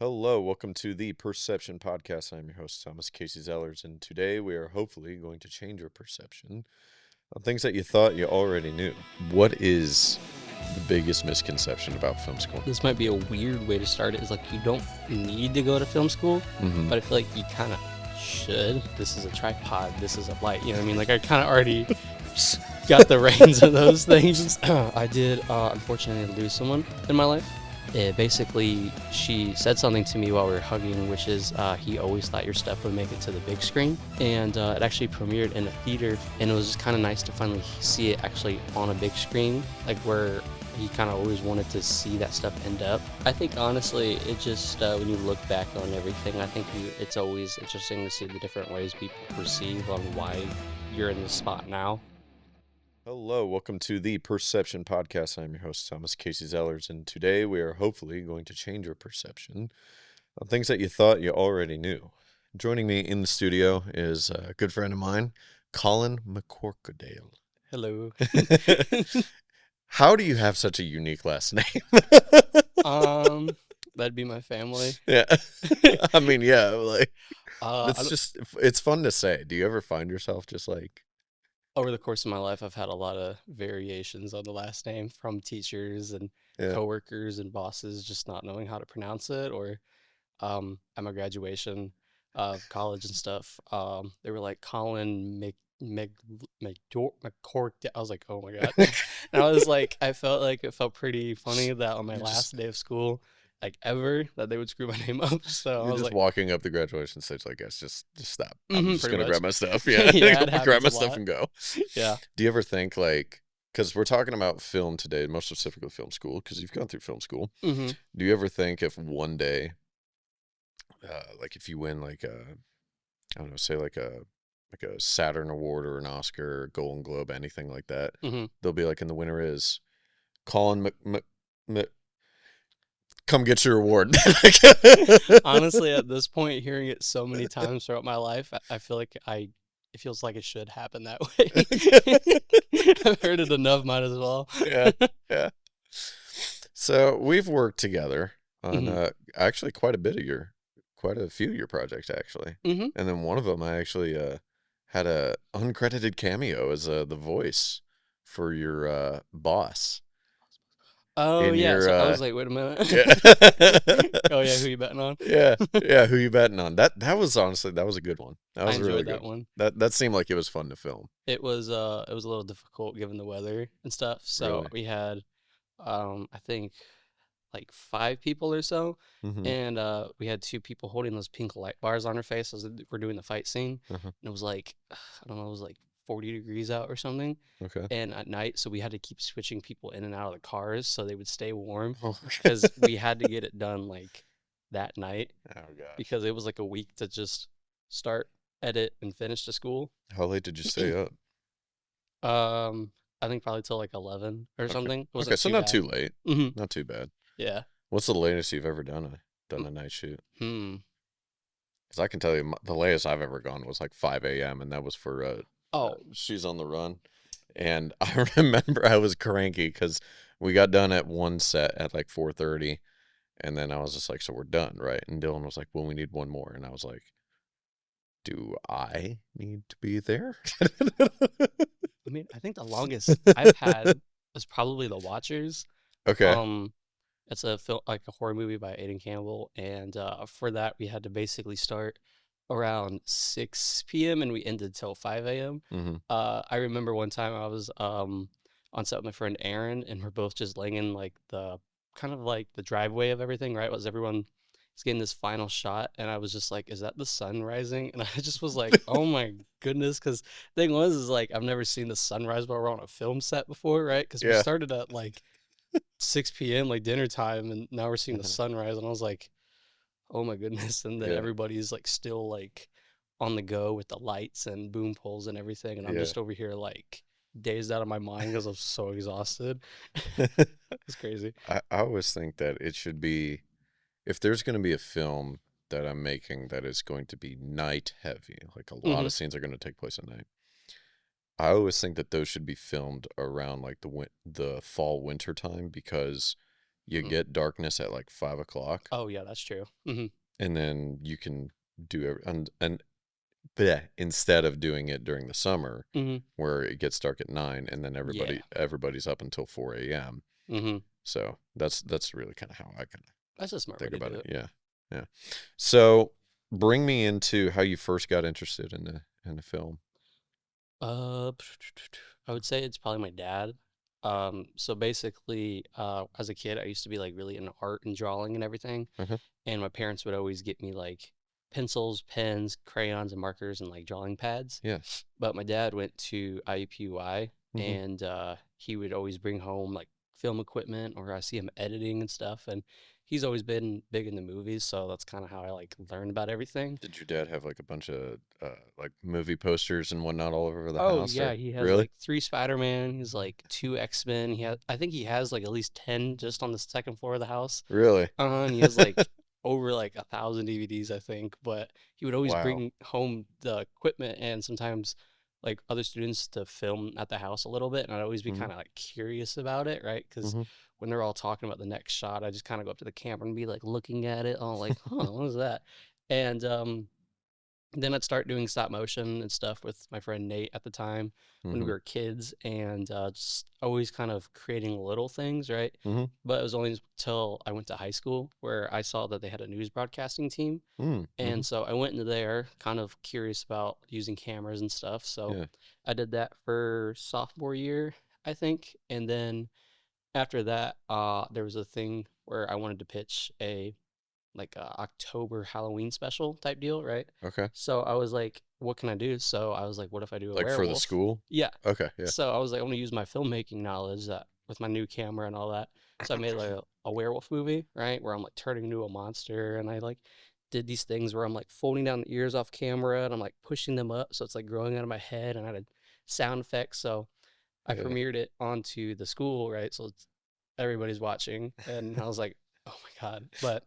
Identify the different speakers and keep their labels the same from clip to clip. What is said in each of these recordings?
Speaker 1: Hello, welcome to the Perception Podcast. I'm your host, Thomas Casey Zellers, and today we are hopefully going to change your perception on things that you thought you already knew. What is the biggest misconception about film school?
Speaker 2: This might be a weird way to start it. Is like you don't need to go to film school, but I feel like you kind of should. This is a tripod. This is a light. You know what I mean? Like I kind of already got the reins of those things. I did unfortunately lose someone in my life. Basically, she said something to me while we were hugging, which is he always thought your stuff would make it to the big screen. And it actually premiered in a theater, and it was just kind of nice to finally see it actually on a big screen, like where he kind of always wanted to see that stuff end up. I think honestly, it just, when you look back on everything, I think it's always interesting to see the different ways people perceive on why you're in this spot now.
Speaker 1: Hello, welcome to the Perception Podcast. I'm your host, Thomas Casey Zellers, and today we are hopefully going to change your perception on things that you thought you already knew. Joining me in the studio is a good friend of mine, Colin McCorquodale.
Speaker 2: Hello.
Speaker 1: How do you have such a unique last name?
Speaker 2: That'd be my family.
Speaker 1: Yeah. I mean, yeah, like, it's fun to say. Do you ever find yourself just like...
Speaker 2: Over the course of my life, I've had a lot of variations on the last name from teachers and coworkers and bosses just not knowing how to pronounce it, or at my graduation of college and stuff, they were like Colin McCork. I was like, oh my god. And I was like, it felt pretty funny that on my last day of school, like ever, that they would screw my name up. So I was
Speaker 1: just
Speaker 2: like,
Speaker 1: walking up the graduation stage like, guys, just stop. I'm just
Speaker 2: pretty
Speaker 1: gonna
Speaker 2: much.
Speaker 1: grab my stuff. Yeah,
Speaker 2: Yeah,
Speaker 1: grab my
Speaker 2: a
Speaker 1: stuff
Speaker 2: lot.
Speaker 1: and go.
Speaker 2: Yeah.
Speaker 1: Do you ever think, like, because we're talking about film today, most specifically film school, because you've gone through film school.
Speaker 2: Mm-hmm.
Speaker 1: Do you ever think if one day, like if you win like a, I don't know, say like a Saturn Award or an Oscar, or Golden Globe, anything like that, they'll be like, and the winner is Colin come get your award.
Speaker 2: Honestly, at this point, hearing it so many times throughout my life, I feel like it feels like it should happen that way. I've heard it enough, might as well.
Speaker 1: Yeah. So we've worked together on actually quite a few of your projects, actually. And then one of them, I actually had a uncredited cameo as the voice for your boss.
Speaker 2: Oh, yeah. So I was like, wait a minute.
Speaker 1: Yeah.
Speaker 2: Oh, yeah. Who you betting on?
Speaker 1: Yeah. Who you betting on? That was honestly, that was a good one. That was
Speaker 2: I enjoyed
Speaker 1: really
Speaker 2: that
Speaker 1: good
Speaker 2: one.
Speaker 1: That seemed like it was fun to film.
Speaker 2: It was a little difficult given the weather and stuff. So
Speaker 1: Really?
Speaker 2: we had, I think, like 5 people or so, and we had 2 people holding those pink light bars on our face as we're doing the fight scene, and it was like, I don't know, it was like 40 degrees out or something.
Speaker 1: Okay.
Speaker 2: And at night, so we had to keep switching people in and out of the cars so they would stay warm,
Speaker 1: Oh,
Speaker 2: because we had to get it done like that night.
Speaker 1: Oh god.
Speaker 2: Because it was like a week to just start, edit, and finish the school.
Speaker 1: How late did you stay up?
Speaker 2: I think probably till like 11 or something. It wasn't
Speaker 1: so not too late. Not too bad.
Speaker 2: Yeah.
Speaker 1: What's the latest you've ever done a night shoot? Because I can tell you the latest I've ever gone was like 5 a.m. and that was for She's on the Run. And I remember I was cranky because we got done at one set at like 4:30, and then I was just like, so we're done, right? And Dylan was like, well, we need one more. And I was like, do I need to be there?
Speaker 2: I mean, I think the longest I've had was probably The Watchers.
Speaker 1: Okay.
Speaker 2: It's a film, like a horror movie by Aidan Campbell, and for that we had to basically start around 6 p.m. and we ended till 5 a.m. I remember one time I was on set with my friend Aaron, and we're both just laying in like the kind of like the driveway of everything, right? Was everyone is getting this final shot, and I was just like, is that the sun rising? And I just was like, oh my goodness, because the thing was is like I've never seen the sunrise while we're on a film set before, right? Because we started at like 6 p.m. like dinner time, and now we're seeing the sunrise, and I was like, oh my goodness. And then everybody's like still like on the go with the lights and boom poles and everything, and I'm just over here like dazed out of my mind because I'm so exhausted. It's crazy.
Speaker 1: I always think that it should be, if there's going to be a film that I'm making that is going to be night heavy, like a lot of scenes are going to take place at night, I always think that those should be filmed around like the fall winter time, because you get darkness at like 5 o'clock.
Speaker 2: Oh yeah, that's true.
Speaker 1: And then you can do and bleh, instead of doing it during the summer where it gets dark at 9 and then everybody's up until 4 a.m. So that's really kind of how I kind of
Speaker 2: that's a smart
Speaker 1: think
Speaker 2: way to
Speaker 1: about
Speaker 2: do
Speaker 1: it.
Speaker 2: it.
Speaker 1: Yeah. So bring me into how you first got interested in the film.
Speaker 2: I would say it's probably my dad. So basically, as a kid, I used to be like really into art and drawing and everything. And my parents would always get me like pencils, pens, crayons, and markers and like drawing pads.
Speaker 1: Yeah.
Speaker 2: But my dad went to IUPUI and he would always bring home like film equipment or I see him editing and stuff. And he's always been big into movies. So that's kind of how I like learned about everything.
Speaker 1: Did your dad have like a bunch of like movie posters and whatnot all over the
Speaker 2: Oh
Speaker 1: house?
Speaker 2: yeah,
Speaker 1: Or
Speaker 2: he has
Speaker 1: really?
Speaker 2: like 3 Spider-Man. He's like 2 X-Men. I think he has like at least 10 just on the second floor of the house.
Speaker 1: Really?
Speaker 2: And he has like over like 1,000 DVDs, I think. But he would always
Speaker 1: Wow.
Speaker 2: bring home the equipment and sometimes like other students to film at the house a little bit. And I'd always be kind of like curious about it, right? Because when they're all talking about the next shot, I just kind of go up to the camera and be like looking at it, all like, huh, what is that? And then I'd start doing stop motion and stuff with my friend Nate at the time when we were kids, and just always kind of creating little things, right? But it was only until I went to high school where I saw that they had a news broadcasting team, and so I went into there kind of curious about using cameras and stuff. So I did that for sophomore year, I think, and then after that, there was a thing where I wanted to pitch a like a October Halloween special type deal, right?
Speaker 1: Okay.
Speaker 2: So I was like, what can I do? So I was like, what if I do a
Speaker 1: Like for the
Speaker 2: werewolf?
Speaker 1: school?
Speaker 2: Yeah.
Speaker 1: Okay. Yeah.
Speaker 2: So I was like, I want to use my filmmaking knowledge that with my new camera and all that. So I made like a werewolf movie, right? Where I'm like turning into a monster and I like did these things where I'm like folding down the ears off camera and I'm like pushing them up so it's like growing out of my head and I had sound effects. So I premiered it onto the school, right? So everybody's watching and I was like, oh my God. But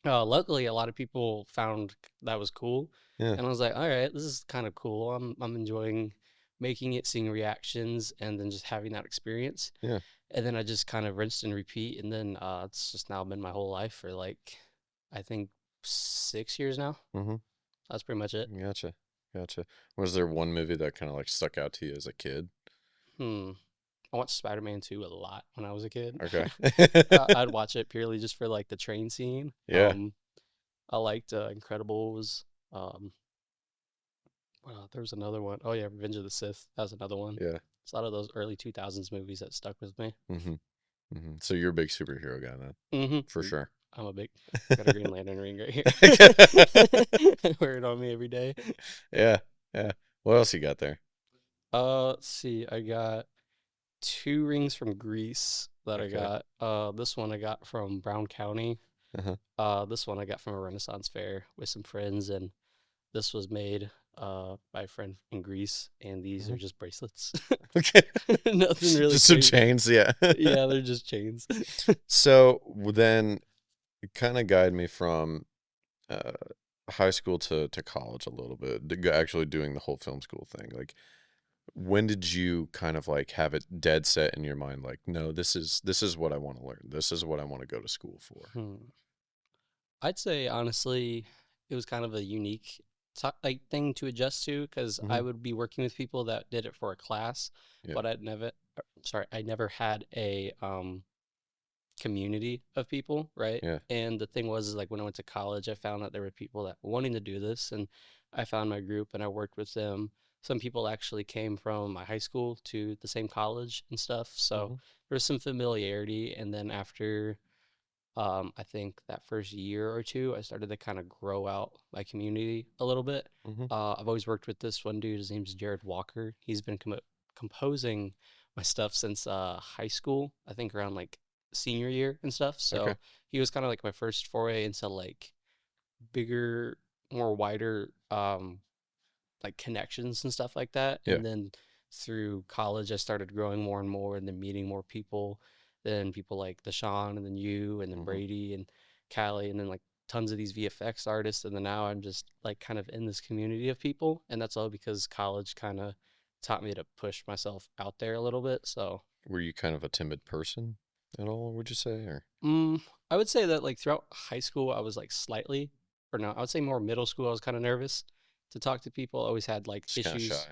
Speaker 2: luckily, a lot of people found that was cool,
Speaker 1: Yeah.
Speaker 2: and I was like, "All right, this is kind of cool. I'm enjoying making it, seeing reactions, and then just having that experience."
Speaker 1: Yeah.
Speaker 2: And then I just kind of rinsed and repeat, and then it's just now been my whole life for like, I think 6 years now. That's pretty much it.
Speaker 1: Gotcha. Was there one movie that kind of like stuck out to you as a kid?
Speaker 2: I watched Spider-Man 2 a lot when I was a kid.
Speaker 1: Okay.
Speaker 2: I'd watch it purely just for like the train scene.
Speaker 1: Yeah.
Speaker 2: I liked Incredibles. There was another one. Oh yeah, Revenge of the Sith. That was another one.
Speaker 1: Yeah.
Speaker 2: It's a lot of those early 2000s movies that stuck with me.
Speaker 1: So you're a big superhero guy then, for sure.
Speaker 2: I'm a big. Got a Green Lantern ring right here. I wear it on me every day.
Speaker 1: Yeah. What else you got there?
Speaker 2: Let's see. I got 2 rings from Greece that I got. This one I got from Brown County. This one I got from a Renaissance fair with some friends, and this was made by a friend in Greece, and these are just bracelets.
Speaker 1: Okay.
Speaker 2: Nothing really.
Speaker 1: Just some chains, yeah.
Speaker 2: Yeah, they're just chains.
Speaker 1: So then kind of guide me from high school to college a little bit, actually doing the whole film school thing. Like, when did you kind of like have it dead set in your mind, like, no, this is what I want to learn. This is what I want to go to school for.
Speaker 2: I'd say honestly, it was kind of a unique like thing to adjust to because I would be working with people that did it for a class, but I never had a community of people, right?
Speaker 1: Yeah.
Speaker 2: And the thing was, is like when I went to college, I found that there were people that were wanting to do this, and I found my group and I worked with them. Some people actually came from my high school to the same college and stuff, so there was some familiarity. And then after, I think that first year or two, I started to kind of grow out my community a little bit. I've always worked with this one dude. His name's Jared Walker. He's been composing my stuff since high school. I think around like senior year and stuff. So he was kind of like my first foray into like bigger, more wider like connections and stuff like that. And then through college I started growing more and more and then meeting more people, then people like Deshaun and then you and then Brady and Callie and then like tons of these VFX artists. And then now I'm just like kind of in this community of people, and that's all because college kind of taught me to push myself out there a little bit. So
Speaker 1: were you kind of a timid person? at all, would you say? Or
Speaker 2: I would say that like throughout high school, I was like slightly, or no, I would say more middle school. I was kind of nervous to talk to people. I always had like
Speaker 1: just kind of shy?
Speaker 2: issues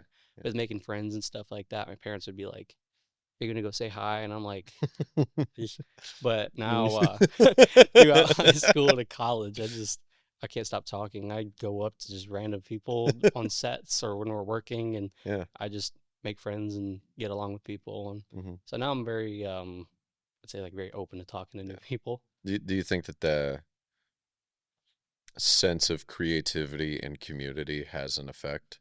Speaker 2: with making friends and stuff like that. My parents would be like, "Are you gonna go say hi?" And I'm like, but now throughout high school to college, I can't stop talking. I go up to just random people on sets or when we're working, and
Speaker 1: Yeah.
Speaker 2: I just make friends and get along with people. And
Speaker 1: Mm-hmm.
Speaker 2: so now I'm very I'd say like very open to talking to new people.
Speaker 1: Do you think that the sense of creativity and community has an effect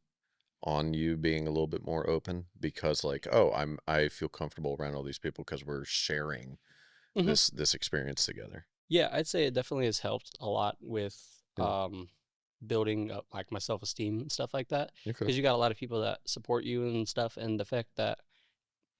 Speaker 1: on you being a little bit more open? Because like, oh, I feel comfortable around all these people because we're sharing
Speaker 2: Hmm.
Speaker 1: this experience together.
Speaker 2: Yeah, I'd say it definitely has helped a lot with
Speaker 1: Yeah.
Speaker 2: building up like my self esteem and stuff like that.
Speaker 1: Okay.
Speaker 2: Because you got a lot of people that support you and stuff, and the fact that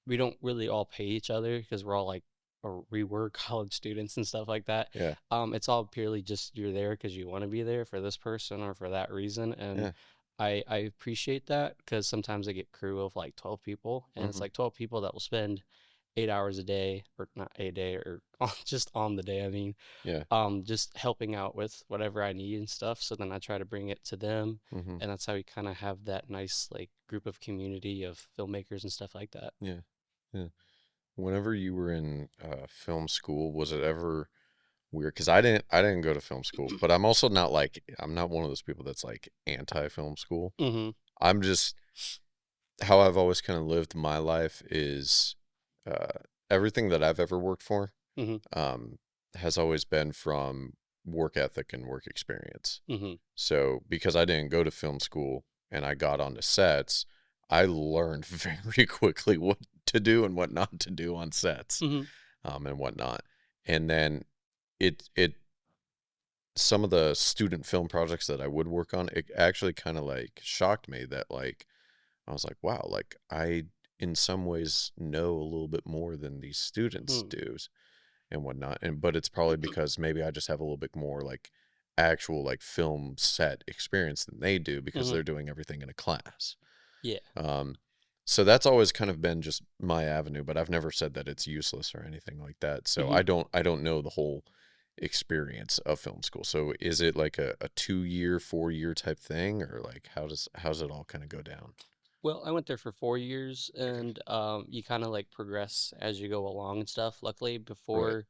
Speaker 2: we don't really all pay each other because we're all like, or we were college students and stuff like that.
Speaker 1: Yeah.
Speaker 2: It's all purely just you're there because you want to be there for this person or for that reason, and
Speaker 1: Yeah.
Speaker 2: I appreciate that because sometimes I get crew of like 12 people, and it's
Speaker 1: Mm-hmm.
Speaker 2: like 12 people that will spend 8 hours a day, or not a day, or just on the day. I mean,
Speaker 1: Yeah.
Speaker 2: just helping out with whatever I need and stuff. So then I try to bring it to them,
Speaker 1: Mm-hmm.
Speaker 2: and that's how we kind of have that nice like group of community of filmmakers and stuff like that.
Speaker 1: Yeah. Yeah. Whenever you were in film school, was it ever weird? Because I didn't go to film school, but I'm also not like I'm not one of those people that's like anti film school.
Speaker 2: Mm-hmm.
Speaker 1: I'm just how I've always kind of lived my life is uh, everything that I've ever worked for
Speaker 2: Mm-hmm.
Speaker 1: um, has always been from work ethic and work experience.
Speaker 2: Mm-hmm.
Speaker 1: So because I didn't go to film school and I got onto sets, I learned very quickly what to do and what not to do on sets,
Speaker 2: Mm-hmm.
Speaker 1: and whatnot. And then it some of the student film projects that I would work on, it actually kind of like shocked me that like I was like, wow, like I in some ways know a little bit more than these students
Speaker 2: Mm-hmm.
Speaker 1: do and whatnot. And but it's probably because maybe I just have a little bit more like actual like film set experience than they do because
Speaker 2: Mm-hmm.
Speaker 1: they're doing everything in a class.
Speaker 2: Yeah.
Speaker 1: Um, so that's always kind of been just my avenue, but I've never said that it's useless or anything like that. So
Speaker 2: Mm-hmm.
Speaker 1: I don't know the whole experience of film school. So is it like a 2 year, 4 year type thing, or like how's it all kind of go down?
Speaker 2: Well, I went there for 4 years,
Speaker 1: Okay.
Speaker 2: and you kind of like progress as you go along and stuff. Luckily,
Speaker 1: Right.
Speaker 2: before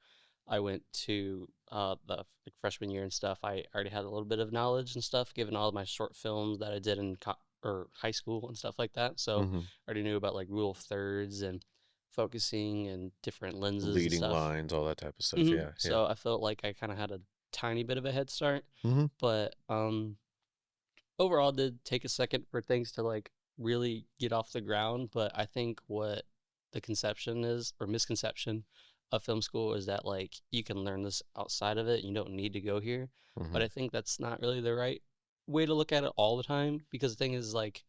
Speaker 2: I went to the like, freshman year and stuff, I already had a little bit of knowledge and stuff, given all of my short films that I did in or high school and stuff like that. So
Speaker 1: Mm-hmm.
Speaker 2: I already knew about like rule of thirds and focusing and different lenses and
Speaker 1: Leading
Speaker 2: stuff.
Speaker 1: lines, all that type of stuff. Yeah. Yeah.
Speaker 2: So I felt like I kind of had a tiny bit of a head start,
Speaker 1: Mm-hmm.
Speaker 2: but overall did take a second for things to like really get off the ground. But I think what the conception is or misconception of film school is that like you can learn this outside of it, you don't need to go here.
Speaker 1: Mm-hmm.
Speaker 2: But I think that's not really the right way to look at it all the time, because the thing is like,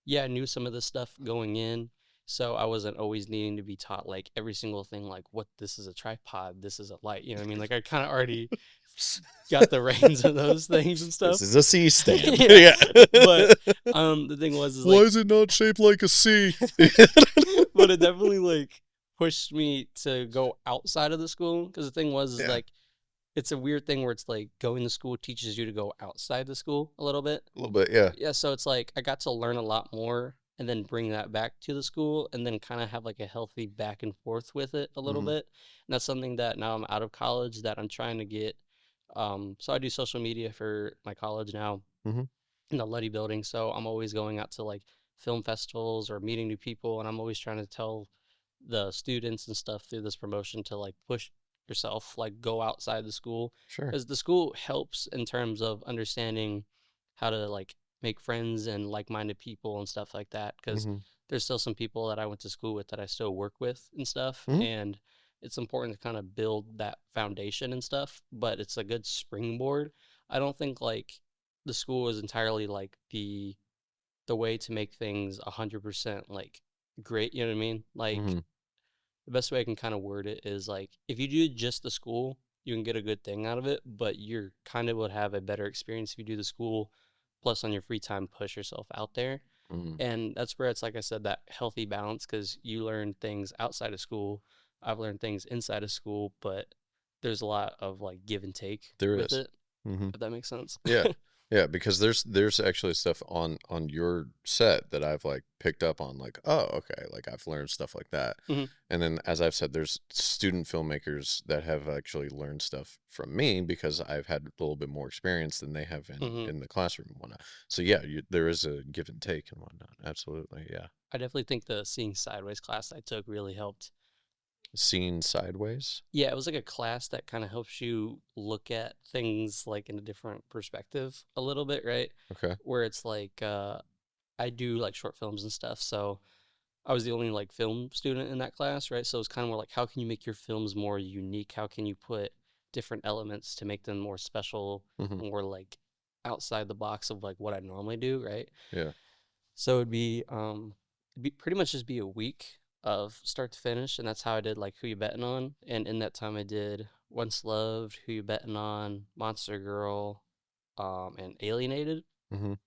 Speaker 2: yeah, I knew some of this stuff going in, so I wasn't always needing to be taught like every single thing, like what this is a tripod, this is a light. You know what I mean? Like I kind of already got the reins of those things and
Speaker 1: This
Speaker 2: stuff.
Speaker 1: is a C stand.
Speaker 2: Yeah,
Speaker 1: Yeah.
Speaker 2: but the thing was is
Speaker 1: Why
Speaker 2: like,
Speaker 1: is it not shaped like a C?
Speaker 2: but it definitely like pushed me to go outside of the school, because the thing was is
Speaker 1: Yeah.
Speaker 2: like it's a weird thing where it's like going to school teaches you to go outside the school a little bit.
Speaker 1: A little bit. Yeah.
Speaker 2: Yeah, so it's like I got to learn a lot more and then bring that back to the school and then kind of have like a healthy back and forth with it a little
Speaker 1: Mm-hmm.
Speaker 2: bit. And that's something that now I'm out of college that I'm trying to get. So I do social media for my college now
Speaker 1: Mm-hmm.
Speaker 2: in the Luddy building. So I'm always going out to like film festivals or meeting new people, and I'm always trying to tell the students and stuff through this promotion to like push yourself, like go outside the school,
Speaker 1: Sure.
Speaker 2: because the school helps in terms of understanding how to like make friends and like-minded people and stuff like that. Because
Speaker 1: Mm-hmm.
Speaker 2: there's still some people that I went to school with that I still work with and stuff,
Speaker 1: Mm-hmm.
Speaker 2: and it's important to kind of build that foundation and stuff. But it's a good springboard. I don't think like the school is entirely like the way to make things 100% like great. You know what I mean? Like
Speaker 1: Mm-hmm.
Speaker 2: the best way I can kind of word it is like if you do just the school, you can get a good thing out of it, but you're kind of would have a better experience if you do the school plus on your free time push yourself out there.
Speaker 1: Mm-hmm.
Speaker 2: And that's where it's like I said, that healthy balance, because you learn things outside of school I've learned things inside of school, but there's a lot of like give and take
Speaker 1: There
Speaker 2: with
Speaker 1: is.
Speaker 2: it. If that makes sense.
Speaker 1: Yeah. Yeah, because there's actually stuff on your set that I've like picked up on, like, oh, okay, like I've learned stuff like that. And then, as I've said, there's student filmmakers that have actually learned stuff from me because I've had a little bit more experience than they have in the classroom and whatnot. So yeah, there is a give and take and whatnot. Absolutely, yeah.
Speaker 2: I definitely think the Seeing Sideways class I took really helped.
Speaker 1: Seeing sideways?
Speaker 2: Yeah, it was like a class that kind of helps you look at things like in a different perspective a little bit, right?
Speaker 1: Okay.
Speaker 2: Where it's like I do like short films and stuff, so I was the only like film student in that class, right? So it's kind of more like, how can you make your films more unique? How can you put different elements to make them more special, more like outside the box of like what I normally do, right?
Speaker 1: Yeah.
Speaker 2: So it'd be pretty much just be a week of start to finish, and that's how I did like Who You Betting On. And in that time, I did Once Loved, Who You Betting On, Monster Girl, and Alienated. And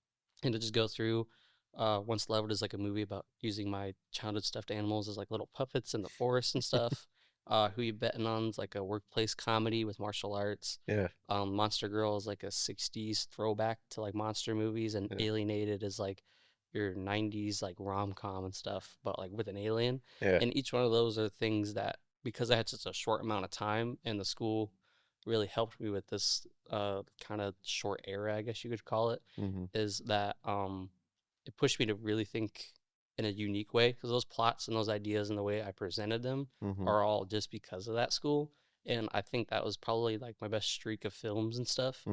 Speaker 2: to just go through, Once Loved is like a movie about using my childhood stuffed animals as like little puppets in the forest and stuff. Who You Betting On is like a workplace comedy with martial arts.
Speaker 1: Yeah.
Speaker 2: Monster Girl is like a 60s throwback to like monster movies, and Alienated is like your 90s like rom-com and stuff, but like with an alien.
Speaker 1: Yeah.
Speaker 2: And each one of those are things that, because I had such a short amount of time and the school really helped me with this kind of short era, I guess you could call it, is that it pushed me to really think in a unique way, because those plots and those ideas and the way I presented them are all just because of that school. And I think that was probably like my best streak of films and stuff.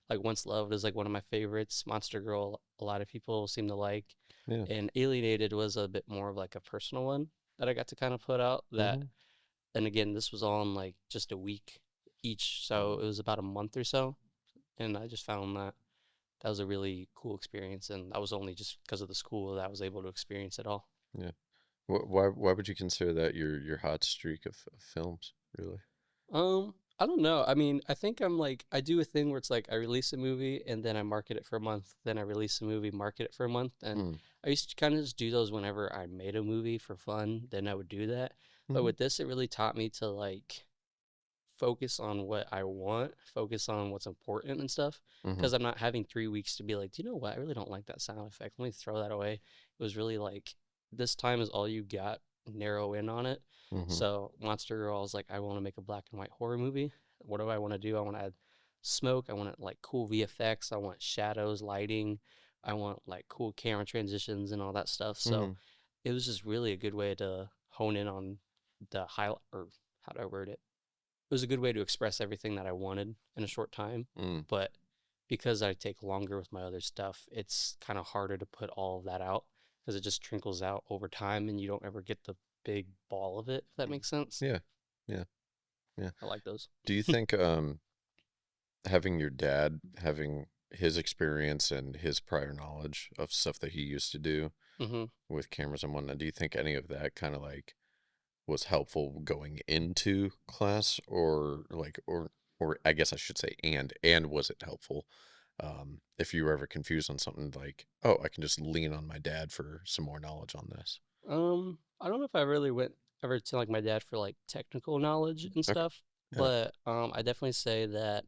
Speaker 2: Like Once Loved is like one of my favorites. Monster Girl, a lot of people seem to like.
Speaker 1: Yeah.
Speaker 2: And Alienated was a bit more of like a personal one that I got to kind of put out. That, and again, this was all in like just a week each, so it was about a month or so. And I just found that that was a really cool experience, and that was only just because of the school that I was able to experience it all.
Speaker 1: Yeah. Why would you consider that your hot streak of films, really?
Speaker 2: I don't know. I mean, I think I'm like, I do a thing where it's like I release a movie and then I market it for a month. Then I release a movie, market it for a month. And I used to kind of just do those whenever I made a movie for fun. Then I would do that. But with this, it really taught me to like focus on what I want, focus on what's important and stuff. Because I'm not having 3 weeks to be like, do you know what? I really don't like that sound effect. Let me throw that away. It was really like, this time is all you got. Narrow in on it. So Monster Girl is like, I want to make a black and white horror movie. What do I want to do? I want to add smoke. I want like cool VFX. I want shadows, lighting. I want like cool camera transitions and all that stuff. So it was just really a good way to hone in on the highlight, or how do I word it? It was a good way to express everything that I wanted in a short time. But because I take longer with my other stuff, it's kind of harder to put all of that out, because it just trickles out over time and you don't ever get the big ball of it, if that makes sense.
Speaker 1: Yeah. Yeah. Yeah.
Speaker 2: I like those.
Speaker 1: Do you think having your dad, having his experience and his prior knowledge of stuff that he used to do with cameras and whatnot, do you think any of that kind of like was helpful going into class, or like, or I guess I should say, and was it helpful if you were ever confused on something, like, oh, I can just lean on my dad for some more knowledge on this?
Speaker 2: I don't know if I really went ever to like my dad for like technical knowledge and
Speaker 1: Okay.
Speaker 2: stuff,
Speaker 1: Yeah.
Speaker 2: but I definitely say that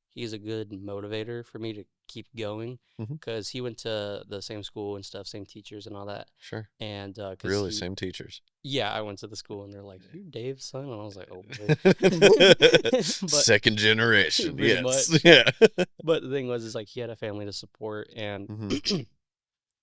Speaker 2: he's a good motivator for me to keep going, because he went to the same school and stuff, same teachers and all that.
Speaker 1: Sure.
Speaker 2: And
Speaker 1: Really, same teachers?
Speaker 2: yeah, I went to the school and they're like, "You Dave's son?" And I was like, "Oh boy." But
Speaker 1: Second generation.
Speaker 2: pretty
Speaker 1: Yes.
Speaker 2: much.
Speaker 1: Yeah.
Speaker 2: But the thing was, is like he had a family to support, and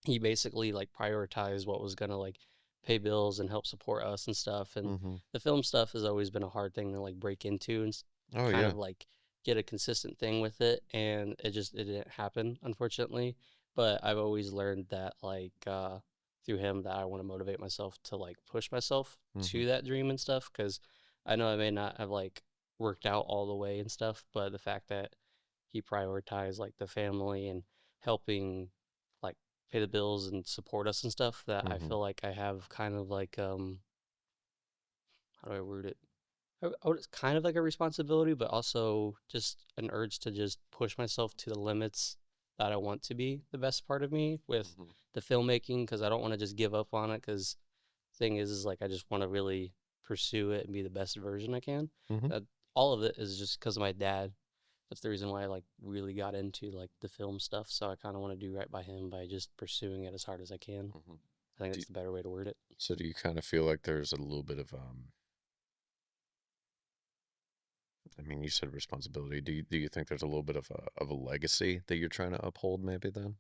Speaker 2: he basically like prioritized what was gonna like pay bills and help support us and stuff. And the film stuff has always been a hard thing to like break into and
Speaker 1: Oh
Speaker 2: kind
Speaker 1: yeah.
Speaker 2: of like get a consistent thing with it. And it didn't happen, unfortunately. But I've always learned that like through him, that I want to motivate myself to like push myself to that dream and stuff. Because I know I may not have like worked out all the way and stuff, but the fact that he prioritized like the family and helping like pay the bills and support us and stuff, that I feel like I have kind of like how do I word it? It's kind of like a responsibility, but also just an urge to just push myself to the limits that I want to be the best part of me with the filmmaking, because I don't want to just give up on it. Because thing is like I just want to really pursue it and be the best version I can.
Speaker 1: Mm-hmm.
Speaker 2: All of it is just because of my dad. That's the reason why I like really got into like the film stuff. So I kind of want to do right by him by just pursuing it as hard as I can.
Speaker 1: Mm-hmm.
Speaker 2: I think that's the better way to word it.
Speaker 1: So do you kind of feel like there's a little bit of I mean, you said responsibility. Do you think there's a little bit of a legacy that you're trying to uphold maybe then?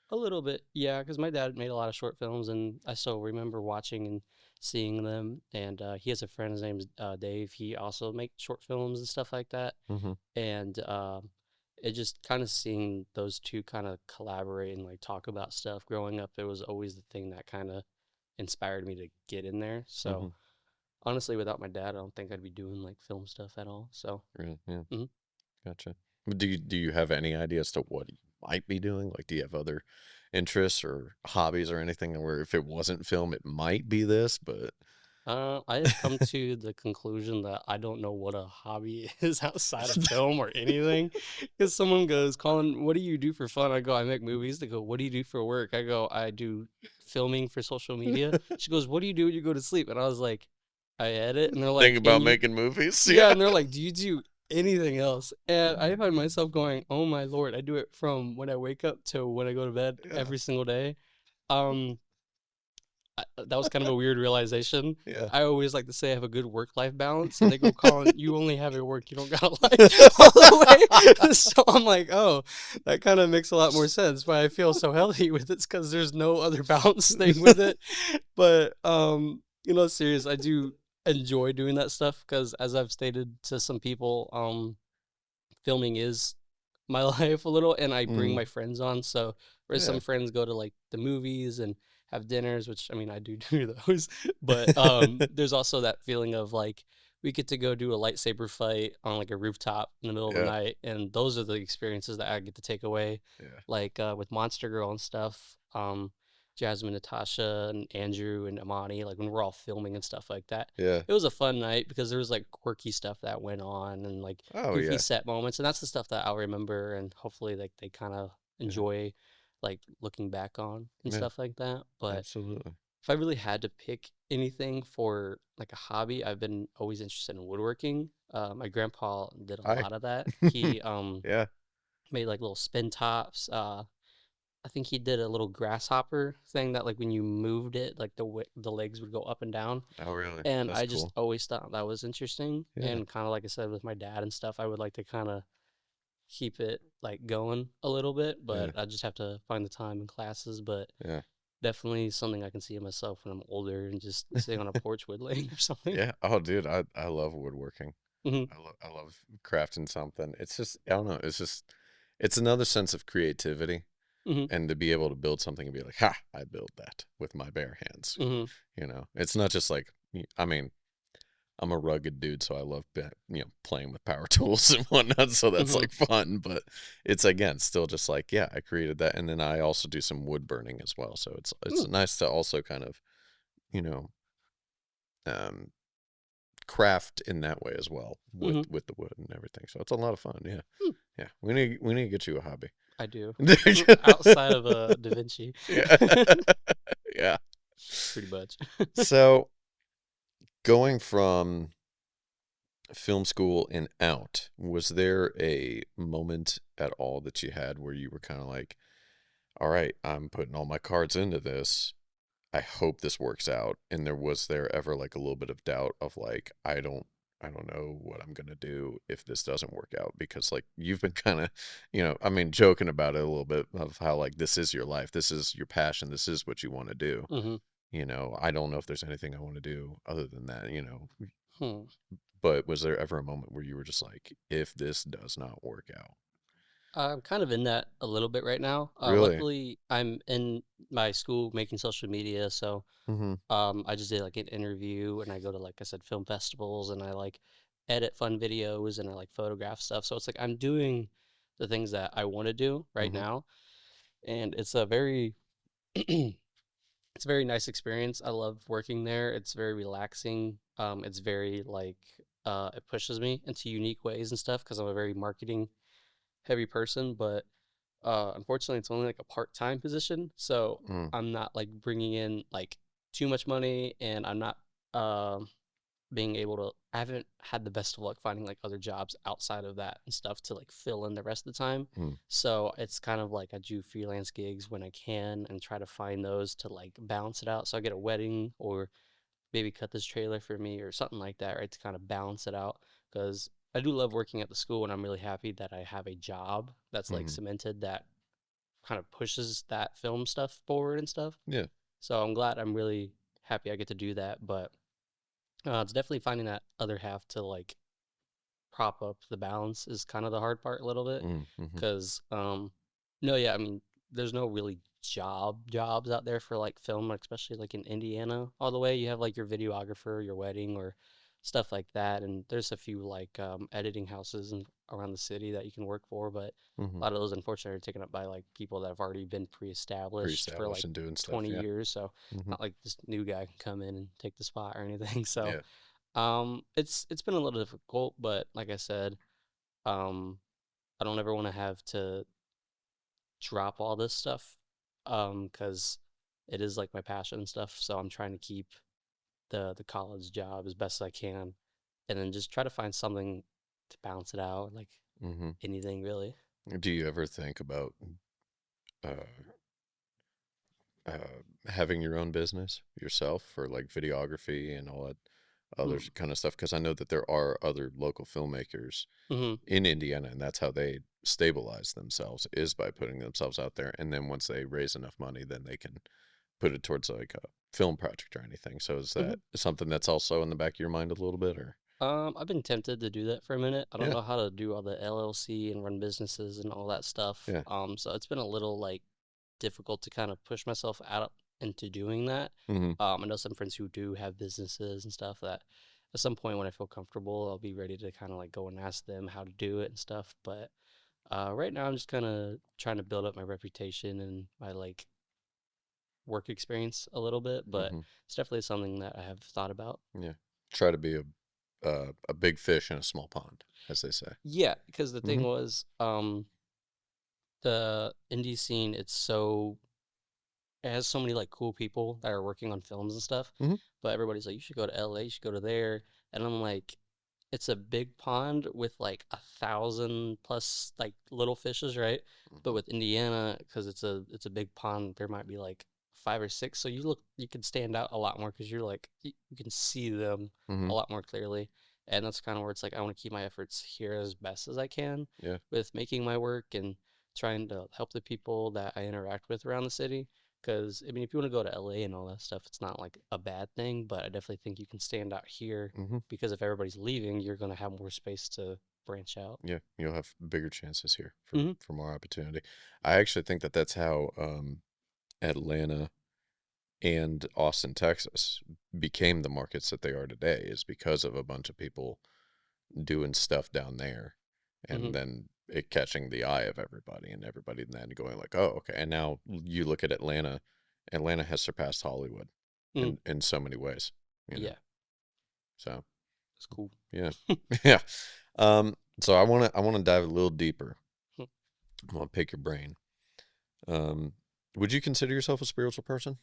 Speaker 2: A little bit, yeah, because my dad made a lot of short films, and I still remember watching and seeing them. And he has a friend, his name's Dave. He also makes short films and stuff like that.
Speaker 1: Mm-hmm.
Speaker 2: And it just kind of seeing those two kind of collaborate and like talk about stuff. Growing up, it was always the thing that kind of inspired me to get in there.
Speaker 1: Mm-hmm.
Speaker 2: So honestly, without my dad, I don't think I'd be doing like film stuff at all. So
Speaker 1: Really? Yeah.
Speaker 2: mm-hmm.
Speaker 1: Gotcha. But do you have any idea as to what you might be doing? Like, do you have other interests or hobbies or anything where if it wasn't film, it might be this, but
Speaker 2: I have come to the conclusion that I don't know what a hobby is outside of film or anything. Because someone goes, Colin, what do you do for fun? I go, I make movies. They go, what do you do for work? I go, I do filming for social media. She goes, what do you do when you go to sleep? And I was like, I edit. And they're like,
Speaker 1: think about making movies?
Speaker 2: Yeah, and they're like, do you do anything else? And I find myself going, oh my Lord, I do it from when I wake up to when I go to bed every single day. That was kind of a weird realization.
Speaker 1: Yeah.
Speaker 2: I always like to say I have a good work-life balance, and they go, Colin, you only have your work, you don't got a life all the way. So I'm like, oh, that kind of makes a lot more sense. Why I feel so healthy with it's because there's no other balance thing with it. But serious, I do enjoy doing that stuff because, as I've stated to some people, filming is my life a little, and I bring my friends on. So where some friends go to like the movies and have dinners, which I mean I do those, but there's also that feeling of like we get to go do a lightsaber fight on like a rooftop in the middle of the night, and those are the experiences that I get to take away. Like with Monster Girl and stuff. Jasmine, Natasha, and Andrew and Amani, like when we're all filming and stuff like that.
Speaker 1: Yeah.
Speaker 2: It was a fun night because there was like quirky stuff that went on and like goofy set moments. And that's the stuff that I'll remember and hopefully like they kind of enjoy like looking back on and stuff like that. But
Speaker 1: absolutely.
Speaker 2: If I really had to pick anything for like a hobby, I've been always interested in woodworking. My grandpa did a lot of that. He made like little spin tops. I think he did a little grasshopper thing that like when you moved it, like the legs would go up and down.
Speaker 1: Oh, really?
Speaker 2: And I just always thought that was interesting. And kind of like I said with my dad and stuff, I would like to kind of keep it like going a little bit, but I just have to find the time in classes. But definitely something I can see in myself when I'm older and just sitting on a porch whittling or something.
Speaker 1: Yeah. Oh, dude, I love woodworking.
Speaker 2: Mm-hmm.
Speaker 1: I love crafting something. It's just, I don't know. It's another sense of creativity.
Speaker 2: Mm-hmm.
Speaker 1: And to be able to build something and be like, ha, I built that with my bare hands.
Speaker 2: Mm-hmm.
Speaker 1: It's not just like, I mean, I'm a rugged dude, so I love, playing with power tools and whatnot. So that's like fun, but it's again, still just like, yeah, I created that. And then I also do some wood burning as well. So it's nice to also kind of, craft in that way as well with the wood and everything. So it's a lot of fun. Yeah. Yeah. We need to get you a hobby.
Speaker 2: I do. Outside of Da Vinci.
Speaker 1: Yeah.
Speaker 2: Pretty much.
Speaker 1: So going from film school and out, was there a moment at all that you had where you were kind of like, all right, I'm putting all my cards into this. I hope this works out. And was there ever like a little bit of doubt of like, I don't know what I'm going to do if this doesn't work out, because like you've been kind of, joking about it a little bit of how like, this is your life. This is your passion. This is what you want to do.
Speaker 2: Mm-hmm.
Speaker 1: I don't know if there's anything I want to do other than that, but was there ever a moment where you were just like, if this does not work out?
Speaker 2: I'm kind of in that a little bit right now.
Speaker 1: Really?
Speaker 2: Luckily, I'm in my school making social media, so I just did like an interview, and I go to, like I said, film festivals, and I like edit fun videos, and I like photograph stuff. So it's like I'm doing the things that I want to do right now, and it's a very it's a very nice experience. I love working there. It's very relaxing. It's very like it pushes me into unique ways and stuff because I'm a very marketing heavy person, but unfortunately it's only like a part-time position, so I'm not like bringing in like too much money, and I'm not being able to, I haven't had the best of luck finding like other jobs outside of that and stuff to like fill in the rest of the time.
Speaker 1: Mm.
Speaker 2: So it's kind of like I do freelance gigs when I can and try to find those to like balance it out. So I get a wedding or maybe cut this trailer for me or something like that, right? To kind of balance it out. Because I do love working at the school and I'm really happy that I have a job that's like
Speaker 1: Mm-hmm.
Speaker 2: cemented that kind of pushes that film stuff forward and stuff.
Speaker 1: Yeah.
Speaker 2: So I'm glad, I'm really happy I get to do that. But it's definitely finding that other half to like prop up the balance is kind of the hard part a little bit.
Speaker 1: Mm-hmm.
Speaker 2: Because, no, yeah, I mean, there's no really jobs out there for like film, especially like in Indiana. All the way, you have like your videographer, your wedding, or stuff like that. And there's a few like editing houses around the city that you can work for, but
Speaker 1: Mm-hmm.
Speaker 2: a lot of those, unfortunately, are taken up by like people that have already been pre-established for
Speaker 1: Pre-established
Speaker 2: like
Speaker 1: and doing stuff.
Speaker 2: 20
Speaker 1: Yeah.
Speaker 2: years. So
Speaker 1: Mm-hmm.
Speaker 2: not like this new guy can come in and take the spot or anything. So
Speaker 1: Yeah.
Speaker 2: it's been a little difficult, but like I said, um, I don't ever want to have to drop all this stuff, because it is like my passion and stuff. So I'm trying to keep the college job as best as I can, and then just try to find something to balance it out, like
Speaker 1: Mm-hmm.
Speaker 2: anything really.
Speaker 1: Do you ever think about uh, having your own business yourself for like videography and all that other
Speaker 2: Mm.
Speaker 1: kind of stuff? Because I know that there are other local filmmakers
Speaker 2: Hmm.
Speaker 1: in Indiana, and that's how they stabilize themselves is by putting themselves out there. And then once they raise enough money, then they can put it towards like a film project or anything. So is
Speaker 2: Hmm.
Speaker 1: that something that's also in the back of your mind a little bit, or?
Speaker 2: I've been tempted to do that for a minute. I don't
Speaker 1: Yeah,
Speaker 2: know how to do all the LLC and run businesses and all that stuff.
Speaker 1: yeah.
Speaker 2: So it's been a little like difficult to kind of push myself out into doing that.
Speaker 1: Mm-hmm.
Speaker 2: I know some friends who do have businesses and stuff that at some point when I feel comfortable, I'll be ready to kind of like go and ask them how to do it and stuff. But right now, I'm just kind of trying to build up my reputation and my like work experience a little bit. But
Speaker 1: Mm-hmm.
Speaker 2: it's definitely something that I have thought about.
Speaker 1: Yeah. Try to be a big fish in a small pond, as they say.
Speaker 2: Yeah, because the thing
Speaker 1: Mm-hmm.
Speaker 2: was, the indie scene, it has so many like cool people that are working on films and stuff,
Speaker 1: Mm-hmm.
Speaker 2: but everybody's like, you should go to LA, you should go to there. And I'm like, it's a big pond with like 1,000 plus like little fishes, right? But
Speaker 1: Mm-hmm.
Speaker 2: with Indiana, because it's a big pond, there might be like five or six. So you can stand out a lot more because you're like you can see them
Speaker 1: Mm-hmm.
Speaker 2: a lot more clearly. And that's kind of where it's like I want to keep my efforts here as best as I can
Speaker 1: Yeah.
Speaker 2: with making my work and trying to help the people that I interact with around the city. Because I mean, if you want to go to LA and all that stuff, it's not like a bad thing. But I definitely think you can stand out here
Speaker 1: Mm-hmm.
Speaker 2: because if everybody's leaving, you're going to have more space to branch out.
Speaker 1: Yeah. You'll have bigger chances here
Speaker 2: Hmm.
Speaker 1: for more opportunity. I actually think that that's how Atlanta and Austin, Texas became the markets that they are today is because of a bunch of people doing stuff down there
Speaker 2: Hmm.
Speaker 1: and then it catching the eye of everybody and everybody then going like, oh, okay. And now you look at Atlanta, Atlanta has surpassed Hollywood
Speaker 2: Hmm.
Speaker 1: in so many ways, you know.
Speaker 2: Yeah,
Speaker 1: So
Speaker 2: it's cool.
Speaker 1: yeah. Yeah. So I wanna dive a little deeper. I wanna pick your brain. Um would you consider yourself a spiritual person?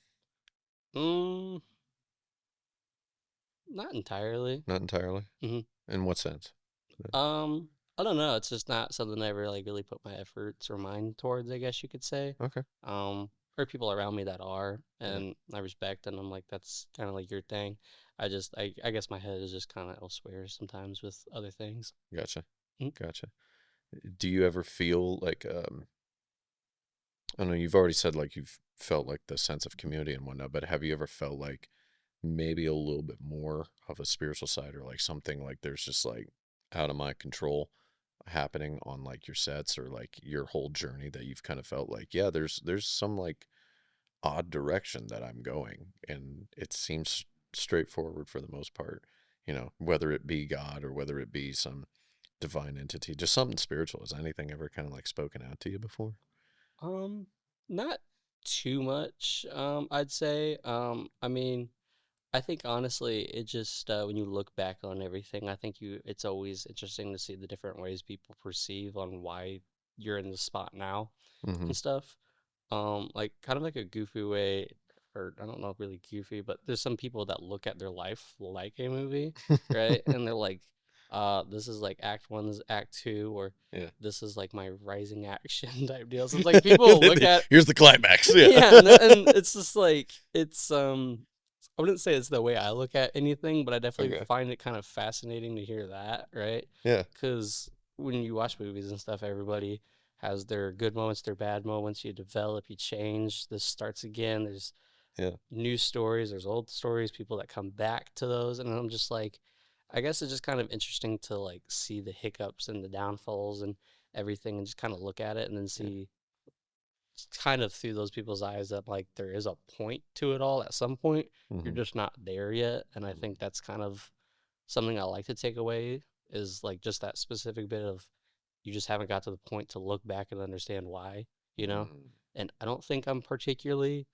Speaker 2: mm, Not entirely.
Speaker 1: Not entirely.
Speaker 2: Hmm.
Speaker 1: In what sense?
Speaker 2: I don't know. It's just not something I ever like really put my efforts or mind towards, I guess you could say.
Speaker 1: Okay.
Speaker 2: There are people around me that are,
Speaker 1: Yeah.
Speaker 2: and I respect, and I'm like, that's kind of like your thing. I guess my head is just kind of elsewhere sometimes with other things.
Speaker 1: Gotcha.
Speaker 2: Mhm.
Speaker 1: Gotcha. Do you ever feel like I know you've already said like you've felt like the sense of community and whatnot, but have you ever felt like maybe a little bit more of a spiritual side or like something like there's just like out of my control happening on like your sets or like your whole journey that you've kind of felt like, yeah, there's some like odd direction that I'm going and it seems straightforward for the most part, you know, whether it be God or whether it be some divine entity, just something spiritual. Has anything ever kind of like spoken out to you before?
Speaker 2: Um, Not too much. I'd say. I mean, I think honestly, it just when you look back on everything, I think it's always interesting to see the different ways people perceive on why you're in the spot now
Speaker 1: Mm-hmm.
Speaker 2: and stuff. Like kind of like a goofy way. or I don't know, really goofy, but there's some people that look at their life like a movie, right? And they're like, this is like act one, this is act two, or
Speaker 1: Yeah.
Speaker 2: this is like my rising action type deal. So it's like people look at
Speaker 1: here's the climax. Yeah,
Speaker 2: yeah, and it's just like it's I wouldn't say it's the way I look at anything, but I definitely find it kind of fascinating to hear that, right?
Speaker 1: Yeah.
Speaker 2: Because when you watch movies and stuff, everybody has their good moments, their bad moments. You develop, you change. This starts again. There's new stories, there's old stories, people that come back to those, and I'm just like, I guess it's just kind of interesting to like see the hiccups and the downfalls and everything, and just kind of look at it and then see kind of through those people's eyes that like there is a point to it all. At some point you're just not there yet, and I think that's kind of something I like to take away, is like just that specific bit of you just haven't got to the point to look back and understand why, you know. And I don't think I'm particularly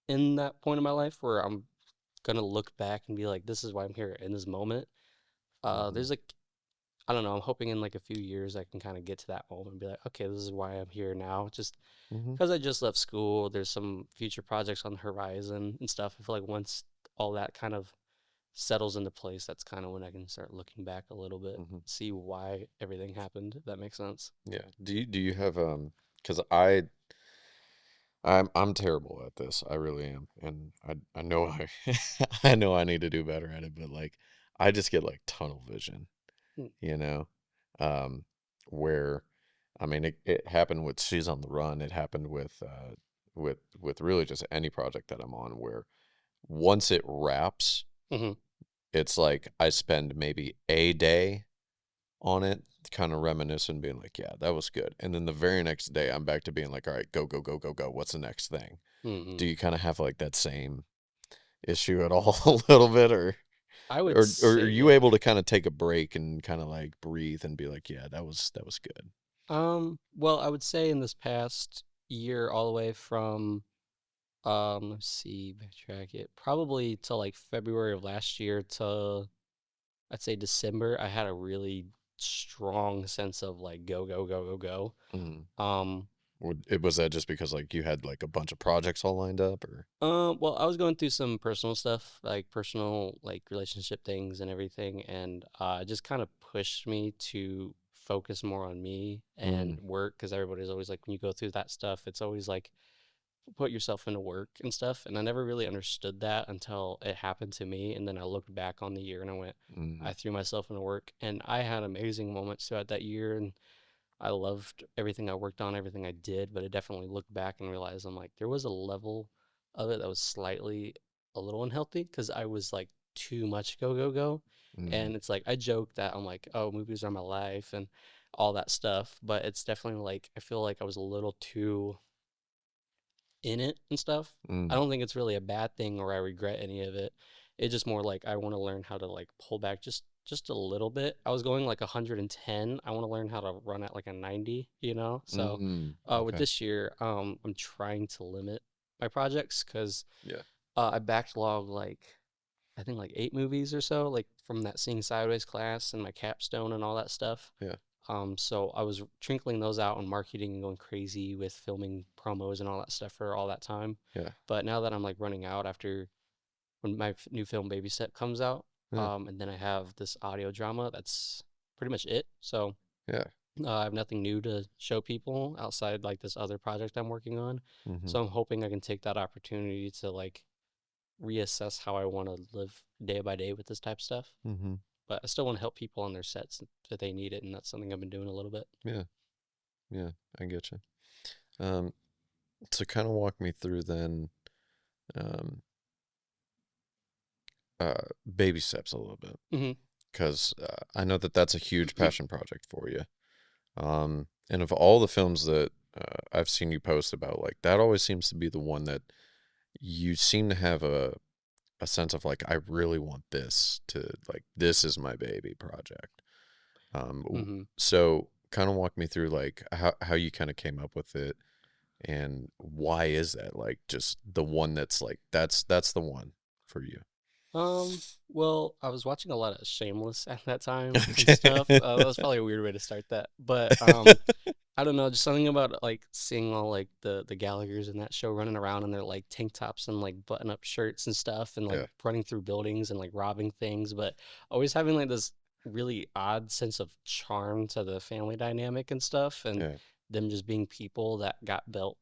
Speaker 2: in that point in my life where I'm gonna look back and be like, this is why I'm here in this moment. There's like, I don't know, I'm hoping in like a few years I can kind of get to that moment and be like, okay, this is why I'm here now. Just because I just left school, there's some future projects on the horizon and stuff. I feel like once all that kind of settles into place, that's kind of when I can start looking back a little bit, see why everything happened, if that makes sense.
Speaker 1: Yeah. Do you have because I'm terrible at this. I really am. And I know I know I need to do better at it, but like I just get like tunnel vision, you know? Where I mean it happened with She's on the Run. It happened with really just any project that I'm on, where once it wraps, it's like I spend maybe a day on it, kind of reminiscing, being like, yeah, that was good. And then the very next day, I'm back to being like, all right, go, go, go, go, go. What's the next thing? Do you kind of have like that same issue at all a little bit, or
Speaker 2: I would
Speaker 1: or
Speaker 2: say,
Speaker 1: are you able to kind of take a break and kind of like breathe and be like, yeah, that was good?
Speaker 2: well, I would say in this past year, all the way from let's see, backtrack it, probably to like February of last year to I'd say December, I had a really strong sense of like go, go, go, go, go.
Speaker 1: Was that just because like you had like a bunch of projects all lined up, or?
Speaker 2: Well, I was going through some personal stuff, like personal like relationship things and everything, and it just kind of pushed me to focus more on me and work, because everybody's always like, when you go through that stuff, it's always like put yourself into work and stuff, and I never really understood that until it happened to me. And then I looked back on the year and I went, I threw myself into work, and I had amazing moments throughout that year, and I loved everything I worked on, everything I did. But I definitely looked back and realized, I'm like, there was a level of it that was slightly a little unhealthy, because I was like too much go go go. And it's like, I joke that I'm like, oh, movies are my life and all that stuff, but it's definitely like, I feel like I was a little too in it and stuff. I don't think it's really a bad thing or I regret any of it. It's just more like I want to learn how to like pull back just a little bit. I was going like 110. I want to learn how to run at like a 90, you know? So with this year, I'm trying to limit my projects, because I backlogged like I think like 8 movies or so, like from that Seeing Sideways class and my capstone and all that stuff. So I was trickling those out and marketing and going crazy with filming promos and all that stuff for all that time. But now that I'm like running out after when my new film Baby Step comes out, and then I have this audio drama, that's pretty much it. So I have nothing new to show people outside like this other project I'm working on. So I'm hoping I can take that opportunity to like reassess how I want to live day by day with this type of stuff. But I still want to help people on their sets if they need it, and that's something I've been doing a little bit.
Speaker 1: Yeah, I get you. So kind of walk me through then, Baby Steps a little bit, because I know that that's a huge passion project for you. And of all the films that I've seen you post about, like that always seems to be the one that you seem to have a sense of like, I really want this to, like, this is my baby project. So kind of walk me through like how you kind of came up with it, and why is that like just the one that's like that's the one for you?
Speaker 2: Well, I was watching a lot of Shameless at that time and stuff. That was probably a weird way to start that, but I don't know, just something about like seeing all like the Gallaghers in that show running around in their like tank tops and like button up shirts and stuff and like
Speaker 1: Yeah.
Speaker 2: running through buildings and like robbing things, but always having like this really odd sense of charm to the family dynamic and stuff, and
Speaker 1: Yeah.
Speaker 2: them just being people that got dealt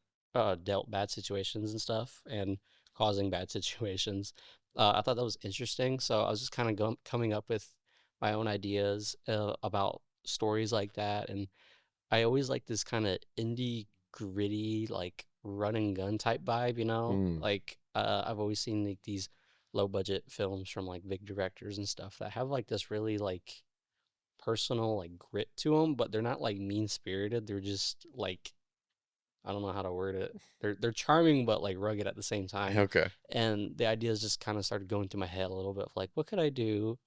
Speaker 2: bad situations and stuff and causing bad situations. I thought that was interesting, so I was just kind of coming up with my own ideas about stories like that. And I always like this kind of indie, gritty, like run and gun type vibe, you know?
Speaker 1: Mm.
Speaker 2: Like, I've always seen like these low budget films from like big directors and stuff that have like this really like personal like grit to them, but they're not like mean spirited. They're just like, I don't know how to word it. They're charming but like rugged at the same time.
Speaker 1: Okay.
Speaker 2: And the ideas just kind of started going through my head a little bit of like, what could I do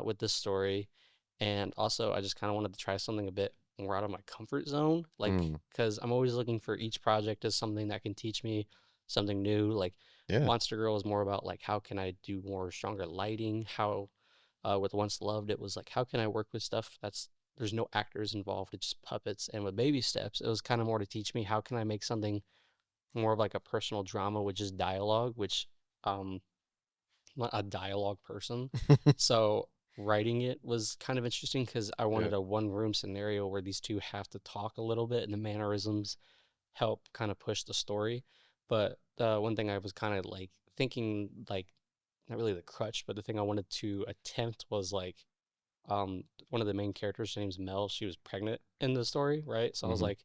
Speaker 2: with this story? And also, I just kind of wanted to try something a bit more out of my comfort zone, like
Speaker 1: Mm.
Speaker 2: because I'm always looking for each project as something that can teach me something new. Like
Speaker 1: Yeah.
Speaker 2: Monster Girl is more about like how can I do more stronger lighting? How with Once Loved, it was like how can I work with stuff that's there's no actors involved, it's just puppets. And with Baby Steps, it was kind of more to teach me how can I make something more of like a personal drama with just dialogue, which um I'm not a dialogue person. So writing it was kind of interesting because I
Speaker 1: Yeah.
Speaker 2: wanted a one room scenario where these two have to talk a little bit and the mannerisms help kind of push the story. But one thing I was kind of like thinking, like, not really the crutch, but the thing I wanted to attempt was like, one of the main characters, her name's Mel, she was pregnant in the story, right? So I was
Speaker 1: Mm-hmm.
Speaker 2: like,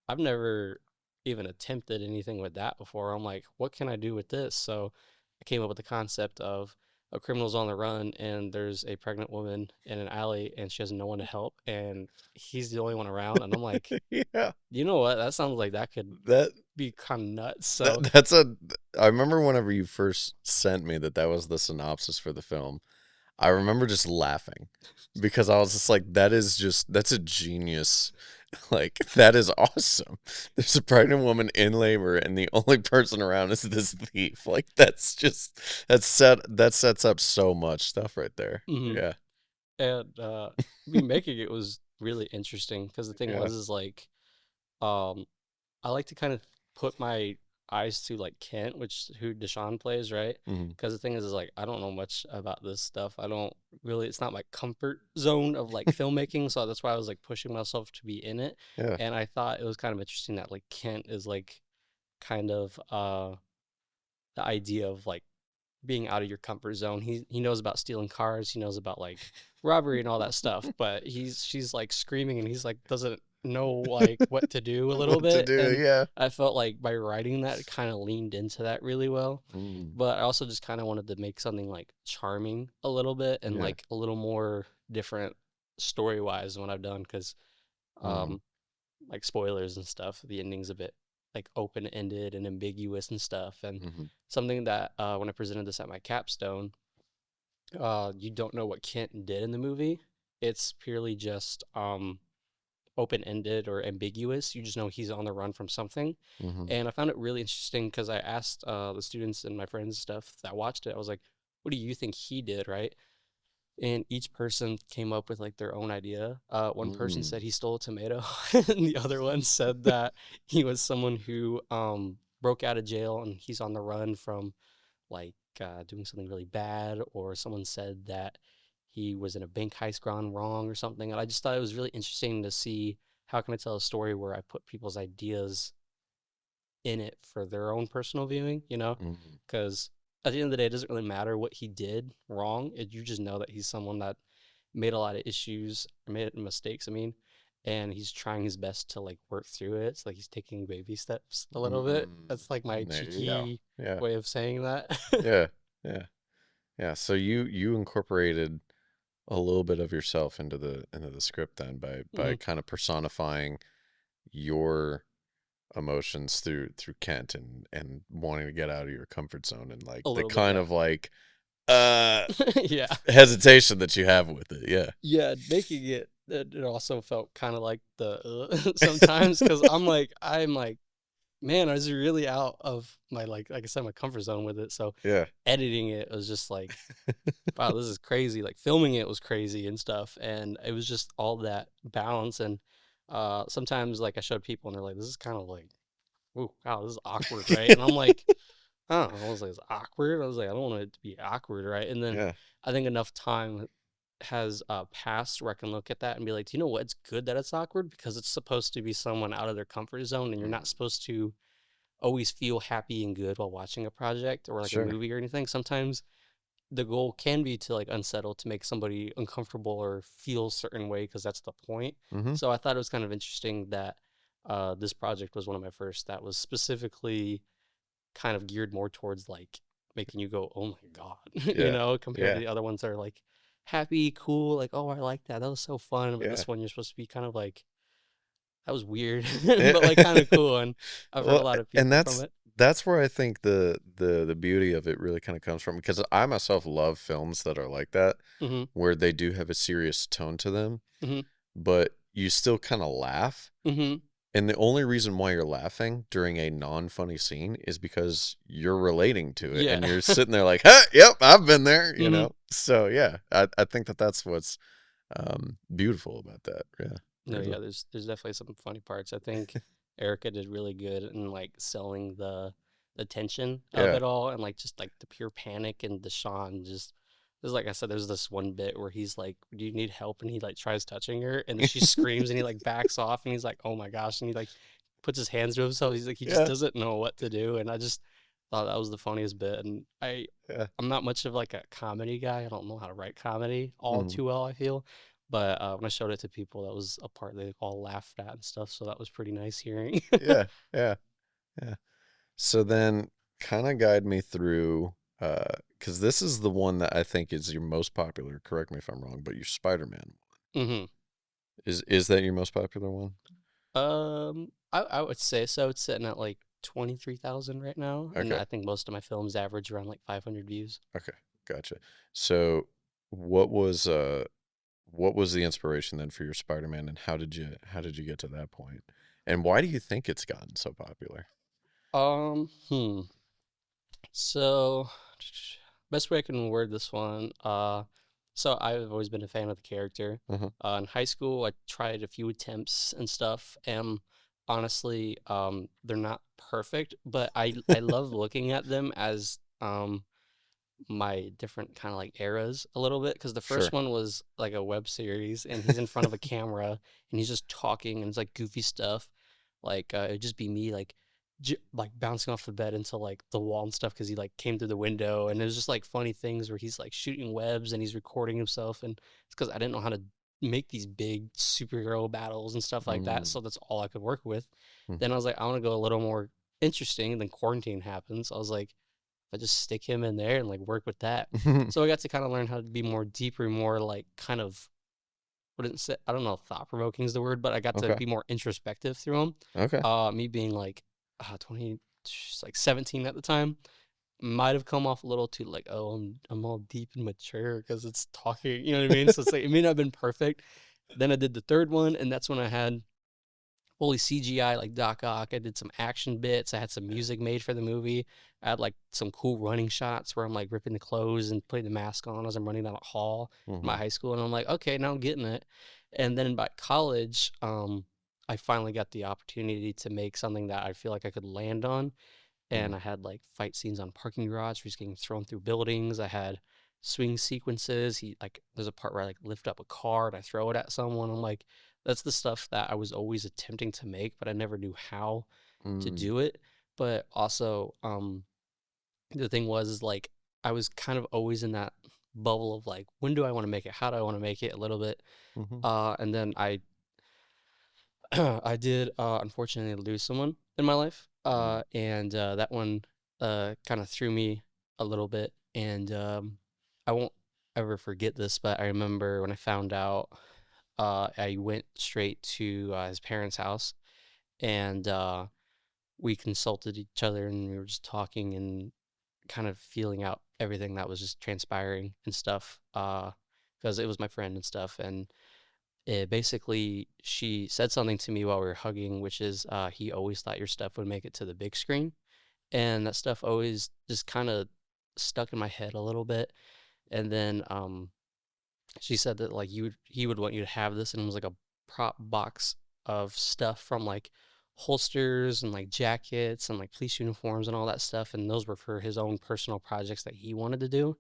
Speaker 2: I've never even attempted anything with that before. I'm like, what can I do with this? So I came up with the concept of a criminal's on the run and there's a pregnant woman in an alley and she has no one to help and he's the only one around. And I'm like,
Speaker 1: Yeah.
Speaker 2: you know what? That sounds like that could
Speaker 1: That
Speaker 2: be kind of nuts. So
Speaker 1: that's a. I remember whenever you first sent me that was the synopsis for the film. I remember just laughing because I was just like, that's a genius. Like, that is awesome. There's a pregnant woman in labor and the only person around is this thief. Like, that sets up so much stuff right there.
Speaker 2: mhm.
Speaker 1: Yeah.
Speaker 2: And me making it was really interesting because the thing
Speaker 1: Yeah.
Speaker 2: was is like, um, I like to kind of put my eyes to like Kent, which who Deshaun plays, right?
Speaker 1: Mm-hmm.
Speaker 2: Because the thing is like I don't know much about this stuff. I don't really. It's not my comfort zone of like filmmaking, so that's why I was like pushing myself to be in it.
Speaker 1: Yeah.
Speaker 2: And I thought it was kind of interesting that like Kent is like kind of the idea of like being out of your comfort zone. He knows about stealing cars. He knows about like robbery and all that stuff. But she's like screaming and he's like doesn't know like what to do a little
Speaker 1: What to
Speaker 2: bit.
Speaker 1: do?
Speaker 2: And
Speaker 1: Yeah.
Speaker 2: I felt like by writing that, it kind of leaned into that really well.
Speaker 1: Mm.
Speaker 2: But I also just kind of wanted to make something like charming a little bit and
Speaker 1: Yeah.
Speaker 2: like a little more different story wise than what I've done because
Speaker 1: Mm.
Speaker 2: like spoilers and stuff. The ending's a bit like open ended and ambiguous and stuff. And
Speaker 1: Mm-hmm.
Speaker 2: something that when I presented this at my capstone, you don't know what Kent did in the movie. It's purely just open ended or ambiguous. You just know he's on the run from something.
Speaker 1: Mm-hmm.
Speaker 2: And I found it really interesting because I asked the students and my friends and stuff that watched it, I was like, what do you think he did, right? And each person came up with like their own idea. One person
Speaker 1: Mm.
Speaker 2: said he stole a tomato, and the other one said that he was someone who broke out of jail and he's on the run from like doing something really bad. Or someone said that he was in a bank heist gone wrong or something. And I just thought it was really interesting to see how can I tell a story where I put people's ideas in it for their own personal viewing, you know?
Speaker 1: Mm.
Speaker 2: Because at the end of the day, it doesn't really matter what he did wrong. You just know that he's someone that made a lot of issues, made mistakes, I mean, and he's trying his best to like work through it. It's like he's taking baby steps a little bit.
Speaker 1: Mm.
Speaker 2: That's like my
Speaker 1: There you go.
Speaker 2: cheeky
Speaker 1: Yeah.
Speaker 2: way of saying that.
Speaker 1: Yeah. Yeah. Yeah. So you incorporated a little bit of yourself into the script then by
Speaker 2: Mhm.
Speaker 1: kind of personifying your emotions through Kent and wanting to get out of your comfort zone and like
Speaker 2: A
Speaker 1: the
Speaker 2: little bit,
Speaker 1: kind
Speaker 2: yeah.
Speaker 1: of like
Speaker 2: Yeah.
Speaker 1: hesitation that you have with it. Yeah.
Speaker 2: Yeah, making it also felt kind of like the sometimes because I'm like, man, I was really out of my like I said, my comfort zone with it. So
Speaker 1: Yeah.
Speaker 2: editing it was just like, wow, this is crazy. Like filming it was crazy and stuff, and it was just all that balance. And sometimes like I showed people and they're like, this is kind of like, ooh, wow, this is awkward, right? And I'm like, I don't know. I was like, it's awkward. I was like, I don't want it to be awkward, right? And then
Speaker 1: Yeah.
Speaker 2: I think enough time has passed where I can look at that and be like, do you know what? It's good that it's awkward because it's supposed to be someone out of their comfort zone, and you're not supposed to always feel happy and good while watching a project or like a
Speaker 1: Sure.
Speaker 2: movie or anything. Sometimes the goal can be to like unsettle, to make somebody uncomfortable or feel a certain way because that's the point.
Speaker 1: Mm-hmm.
Speaker 2: So I thought it was kind of interesting that this project was one of my first that was specifically kind of geared more towards like making you go, "Oh my god,"
Speaker 1: Yeah.
Speaker 2: compared to
Speaker 1: Yeah.
Speaker 2: the other ones that are like happy, cool, like, "Oh, I like that. That was so fun." But
Speaker 1: Yeah.
Speaker 2: this one, you're supposed to be kind of like, "That was weird," but like kind
Speaker 1: Yeah.
Speaker 2: of cool. And I've heard a
Speaker 1: Well,
Speaker 2: lot of
Speaker 1: and
Speaker 2: people from it.
Speaker 1: that's where I think the beauty of it really kind of comes from, because I myself love films that are like that,
Speaker 2: Mm-hmm.
Speaker 1: where they do have a serious tone to them,
Speaker 2: Mm-hmm.
Speaker 1: but you still kind of laugh.
Speaker 2: Mm-hmm.
Speaker 1: And the only reason why you're laughing during a non-funny scene is because you're relating to it,
Speaker 2: Yeah.
Speaker 1: and you're sitting there like, "Huh, yep, I've been there," you
Speaker 2: Mm-hmm.
Speaker 1: know? So, yeah, I think that that's what's beautiful about that. Yeah,
Speaker 2: No,
Speaker 1: really.
Speaker 2: yeah, there's definitely some funny parts. I think Erica did really good in like selling the tension of
Speaker 1: Yeah.
Speaker 2: it all and like just like the pure panic, and Deshaun just there's like I said, there's this one bit where he's like, "Do you need help?" and he like tries touching her and then she screams and he like backs off and he's like, "Oh my gosh," and he like puts his hands to himself. He's like he just
Speaker 1: Yeah.
Speaker 2: doesn't know what to do, and I just thought that was the funniest bit. And
Speaker 1: Yeah.
Speaker 2: I'm not much of like a comedy guy. I don't know how to write comedy all
Speaker 1: Mhm.
Speaker 2: too well, I feel. But when I showed it to people, that was a part they all laughed at and stuff. So that was pretty nice hearing.
Speaker 1: Yeah. Yeah. Yeah. So then kind of guide me through, because this is the one that I think is your most popular. Correct me if I'm wrong, but your Spider-Man
Speaker 2: hmm
Speaker 1: is that your most popular one?
Speaker 2: I would say so. It's sitting at like 23,000 right now, and
Speaker 1: Okay.
Speaker 2: I think most of my films average around like 500 views.
Speaker 1: Okay. Gotcha. So what was uh what was the inspiration then for your Spider-Man, and how did you get to that point? And why do you think it's gotten so popular?
Speaker 2: Um, hmm. So, best way I can word this one. So I've always been a fan of the character.
Speaker 1: Uh-huh.
Speaker 2: In high school, I tried a few attempts and stuff, and honestly, they're not perfect, but I love looking at them as my different kind of like eras a little bit because the first
Speaker 1: Sure.
Speaker 2: one was like a web series and he's in front of a camera and he's just talking and it's like goofy stuff like it'd just be me like like bouncing off the bed into like the wall and stuff because he like came through the window, and it was just like funny things where he's like shooting webs and he's recording himself, and it's because I didn't know how to make these big superhero battles and stuff like that,
Speaker 1: Mm.
Speaker 2: so that's all I could work with.
Speaker 1: Mhm.
Speaker 2: Then I was like, I want to go a little more interesting. Then quarantine happens. I was like, I just stick him in there and like work with that. So I got to kind of learn how to be more deeper, more like kind of wouldn't say, I don't know if thought provoking is the word, but I got to
Speaker 1: Okay.
Speaker 2: be more introspective through him.
Speaker 1: Okay.
Speaker 2: Me being like 20, like 17 at the time, might have come off a little too like, oh, I'm all deep and mature because it's talking, you know what I mean? So it's like it may not have been perfect. Then I did the third one, and that's when I had fully CGI like Doc Ock. I did some action bits. I had some music made for the movie. I had like some cool running shots where I'm like ripping the clothes and putting the mask on as I'm running down a hall in my
Speaker 1: Mhm.
Speaker 2: high school. And I'm like, okay, now I'm getting it. And then by college, I finally got the opportunity to make something that I feel like I could land on. And
Speaker 1: Mhm.
Speaker 2: I had like fight scenes on parking garage where he's getting thrown through buildings. I had swing sequences. He like there's a part where I like lift up a car and I throw it at someone. I'm like, that's the stuff that I was always attempting to make, but I never knew how to
Speaker 1: Mm.
Speaker 2: do it. But also, the thing was is like I was kind of always in that bubble of like, when do I want to make it? How do I want to make it a little bit?
Speaker 1: Mhm.
Speaker 2: And then I I did unfortunately lose someone in my life.
Speaker 1: Mm.
Speaker 2: And that one kind of threw me a little bit. And I won't ever forget this, but I remember when I found out, I went straight to his parents' house, and we consulted each other and we were just talking and kind of feeling out everything that was just transpiring and stuff. Because it was my friend and stuff. And basically, she said something to me while we were hugging, which is he always thought your stuff would make it to the big screen. And that stuff always just kind of stuck in my head a little bit. And then she said that like he would want you to have this, and it was like a prop box of stuff from like holsters and like jackets and like police uniforms and all that stuff, and those were for his own personal projects that he wanted to do.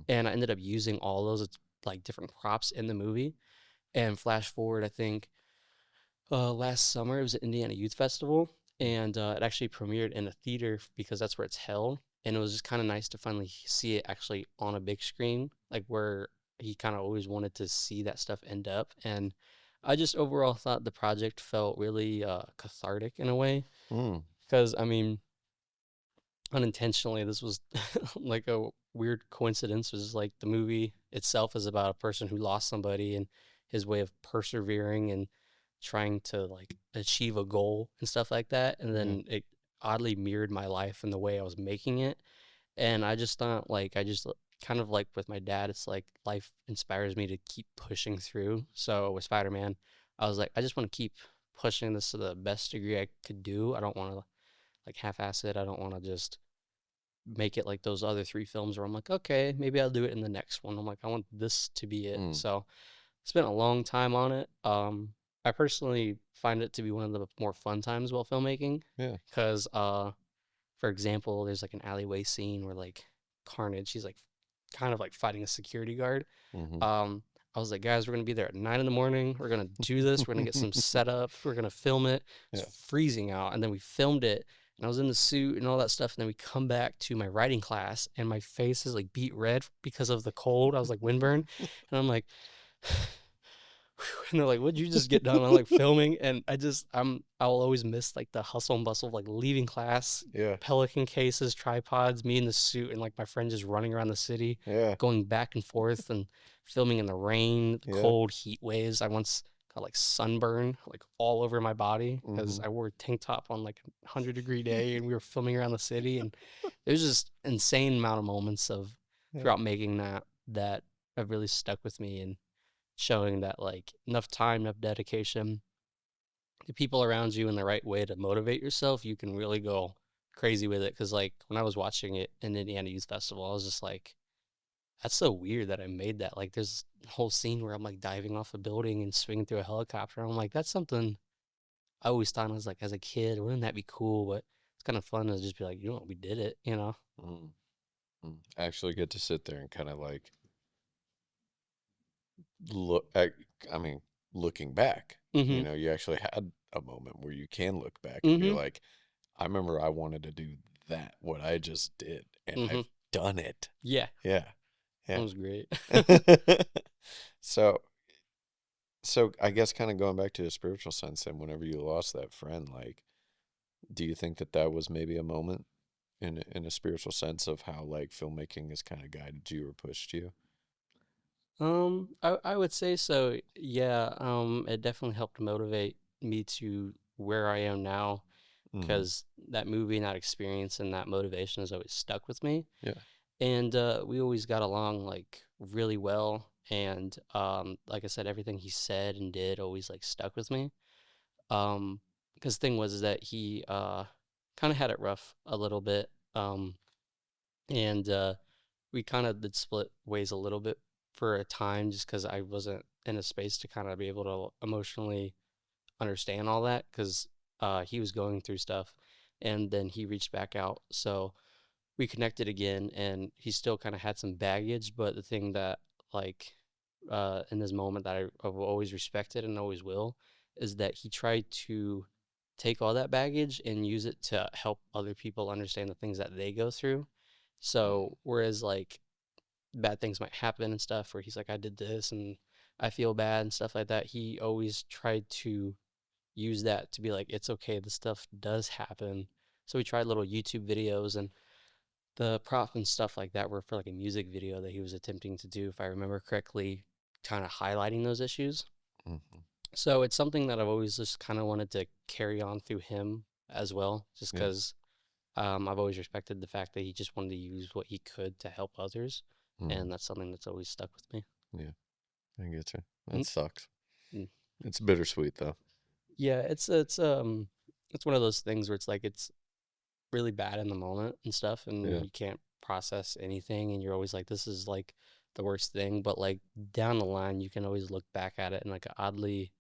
Speaker 2: And I ended up using all those like different props in the movie. And flash forward, I think last summer it was at Indiana Youth Festival, and it actually premiered in a theater because that's where it's held. And it was just kind of nice to finally see it actually on a big screen, like where he kind of always wanted to see that stuff end up. And I just overall thought the project felt really cathartic in a way, because I mean, unintentionally, this was like a weird coincidence. It was like the movie itself is about a person who lost somebody and his way of persevering and trying to like achieve a goal and stuff like that. And then it oddly mirrored my life and the way I was making it. And I just thought, like, I just kind of like with my dad, it's like life inspires me to keep pushing through. So with Spider-Man, I was like, I just want to keep pushing this to the best degree I could do. I don't want to like half-ass it. I don't want to just make it like those other three films where I'm like, okay, maybe I'll do it in the next one. I'm like, I want this to be it. So spent a long time on it. I personally find it to be one of the more fun times while filmmaking.
Speaker 1: Yeah.
Speaker 2: Because, for example, there's like an alleyway scene where like Carnage, he's like kind of like fighting a security guard. I was like, guys, we're gonna be there at 9 in the morning. We're gonna do this. We're gonna get some setup. We're gonna film it. It's freezing out, and then we filmed it. And I was in the suit and all that stuff. And then we come back to my writing class, and my face is like beet red because of the cold. I was like windburn, and I'm like. And they're like, what'd you just get done? I'm like filming, and I'll always miss like the hustle and bustle of like leaving class, Pelican cases, tripods, me in the suit, and like my friend just running around the city, going back and forth and filming in the rain, the cold heat waves. I once got like sunburn like all over my body because I wore a tank top on like a 100-degree day, and we were filming around the city, and there's just insane amount of moments of throughout making that have really stuck with me, and showing that like enough time, enough dedication, the people around you in the right way to motivate yourself, you can really go crazy with it. Because like when I was watching it in Indiana Youth Festival, I was just like, that's so weird that I made that. Like there's a whole scene where I'm like diving off a building and swinging through a helicopter. I'm like, that's something I always thought, I was like, as a kid, wouldn't that be cool? But it's kind of fun to just be like, you know what, we did it, you know?
Speaker 1: Actually get to sit there and kind of like look at, I mean, looking back, you know, you actually had a moment where you can look back and be like, I remember I wanted to do that, what I just did, and I've done it.
Speaker 2: Yeah.
Speaker 1: That
Speaker 2: was great.
Speaker 1: So I guess kind of going back to the spiritual sense, and whenever you lost that friend, like, do you think that was maybe a moment in a spiritual sense of how like filmmaking has kind of guided you or pushed you?
Speaker 2: I would say so. Yeah. It definitely helped motivate me to where I am now, because that movie and that experience and that motivation has always stuck with me.
Speaker 1: Yeah.
Speaker 2: And we always got along like really well. And like I said, everything he said and did always like stuck with me. Because the thing was is that he kind of had it rough a little bit. And we kind of did split ways a little bit for a time, just because I wasn't in a space to kind of be able to emotionally understand all that, because he was going through stuff, and then he reached back out. So we connected again, and he still kind of had some baggage. But the thing that like in this moment that I've always respected and always will is that he tried to take all that baggage and use it to help other people understand the things that they go through. So whereas like bad things might happen and stuff where he's like, I did this and I feel bad and stuff like that, he always tried to use that to be like, it's okay, this stuff does happen. So we tried little YouTube videos, and the prop and stuff like that were for like a music video that he was attempting to do, if I remember correctly, kind of highlighting those issues. So it's something that I've always just kind of wanted to carry on through him as well, just because I've always respected the fact that he just wanted to use what he could to help others. And that's something that's always stuck with me.
Speaker 1: Yeah, I get you. That sucks. It's bittersweet though.
Speaker 2: Yeah, it's one of those things where it's like it's really bad in the moment and stuff, and you can't process anything, and you're always like, this is like the worst thing. But like down the line, you can always look back at it in like an oddly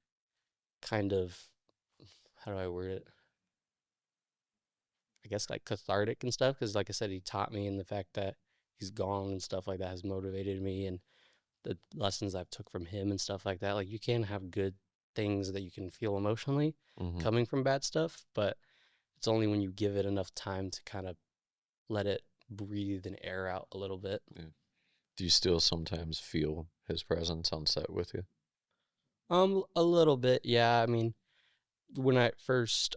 Speaker 2: kind of how do I word it? I guess like cathartic and stuff, because like I said, he taught me, and the fact that he's gone and stuff like that has motivated me, and the lessons I've took from him and stuff like that. Like, you can have good things that you can feel emotionally coming from bad stuff, but it's only when you give it enough time to kind of let it breathe and air out a little bit.
Speaker 1: Yeah. Do you still sometimes feel his presence on set with you?
Speaker 2: A little bit, yeah. I mean, when I first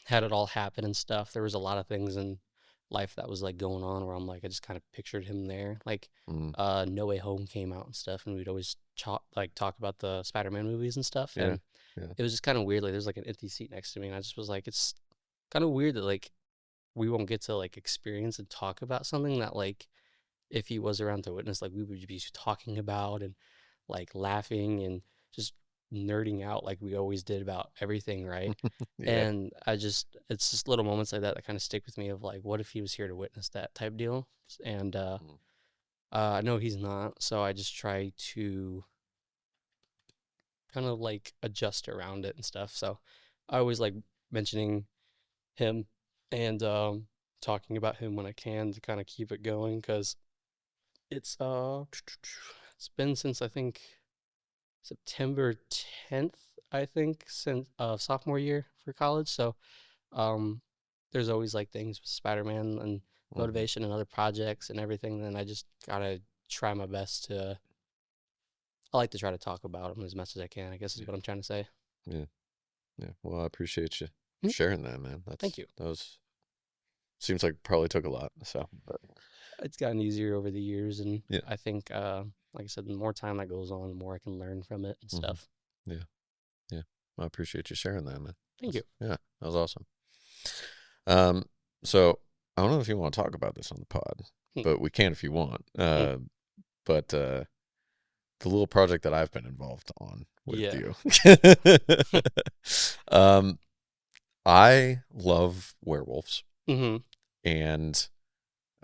Speaker 2: had it all happen and stuff, there was a lot of things in life that was like going on where I'm like, I just kind of pictured him there. Like, No Way Home came out and stuff, and we'd always talk about the Spider-Man movies and stuff, and it was just kind of weird. Like, there's like an empty seat next to me, and I just was like, it's kind of weird that like we won't get to like experience and talk about something that like if he was around to witness, like we would be talking about and like laughing and just nerding out like we always did about everything, right? And it's just little moments like that that kind of stick with me of like, what if he was here to witness that type deal? And I know he's not, so I just try to kind of like adjust around it and stuff. So I always like mentioning him and talking about him when I can to kind of keep it going, because it's been since I think September 10th, I think, since sophomore year for college. So there's always like things with Spider-Man and motivation and other projects and everything. Then I just gotta try my best to. I like to try to talk about them as much as I can, I guess is what I'm trying to say.
Speaker 1: Yeah. Well, I appreciate you sharing that, man.
Speaker 2: Thank you.
Speaker 1: That was seems like probably took a lot. So, but
Speaker 2: it's gotten easier over the years, and I think, like I said, the more time that goes on, the more I can learn from it and stuff.
Speaker 1: Yeah. I appreciate you sharing that, man.
Speaker 2: Thank you.
Speaker 1: Yeah, that was awesome. So I don't know if you want to talk about this on the pod, but we can if you want. But the little project that I've been involved on with you. I love werewolves. And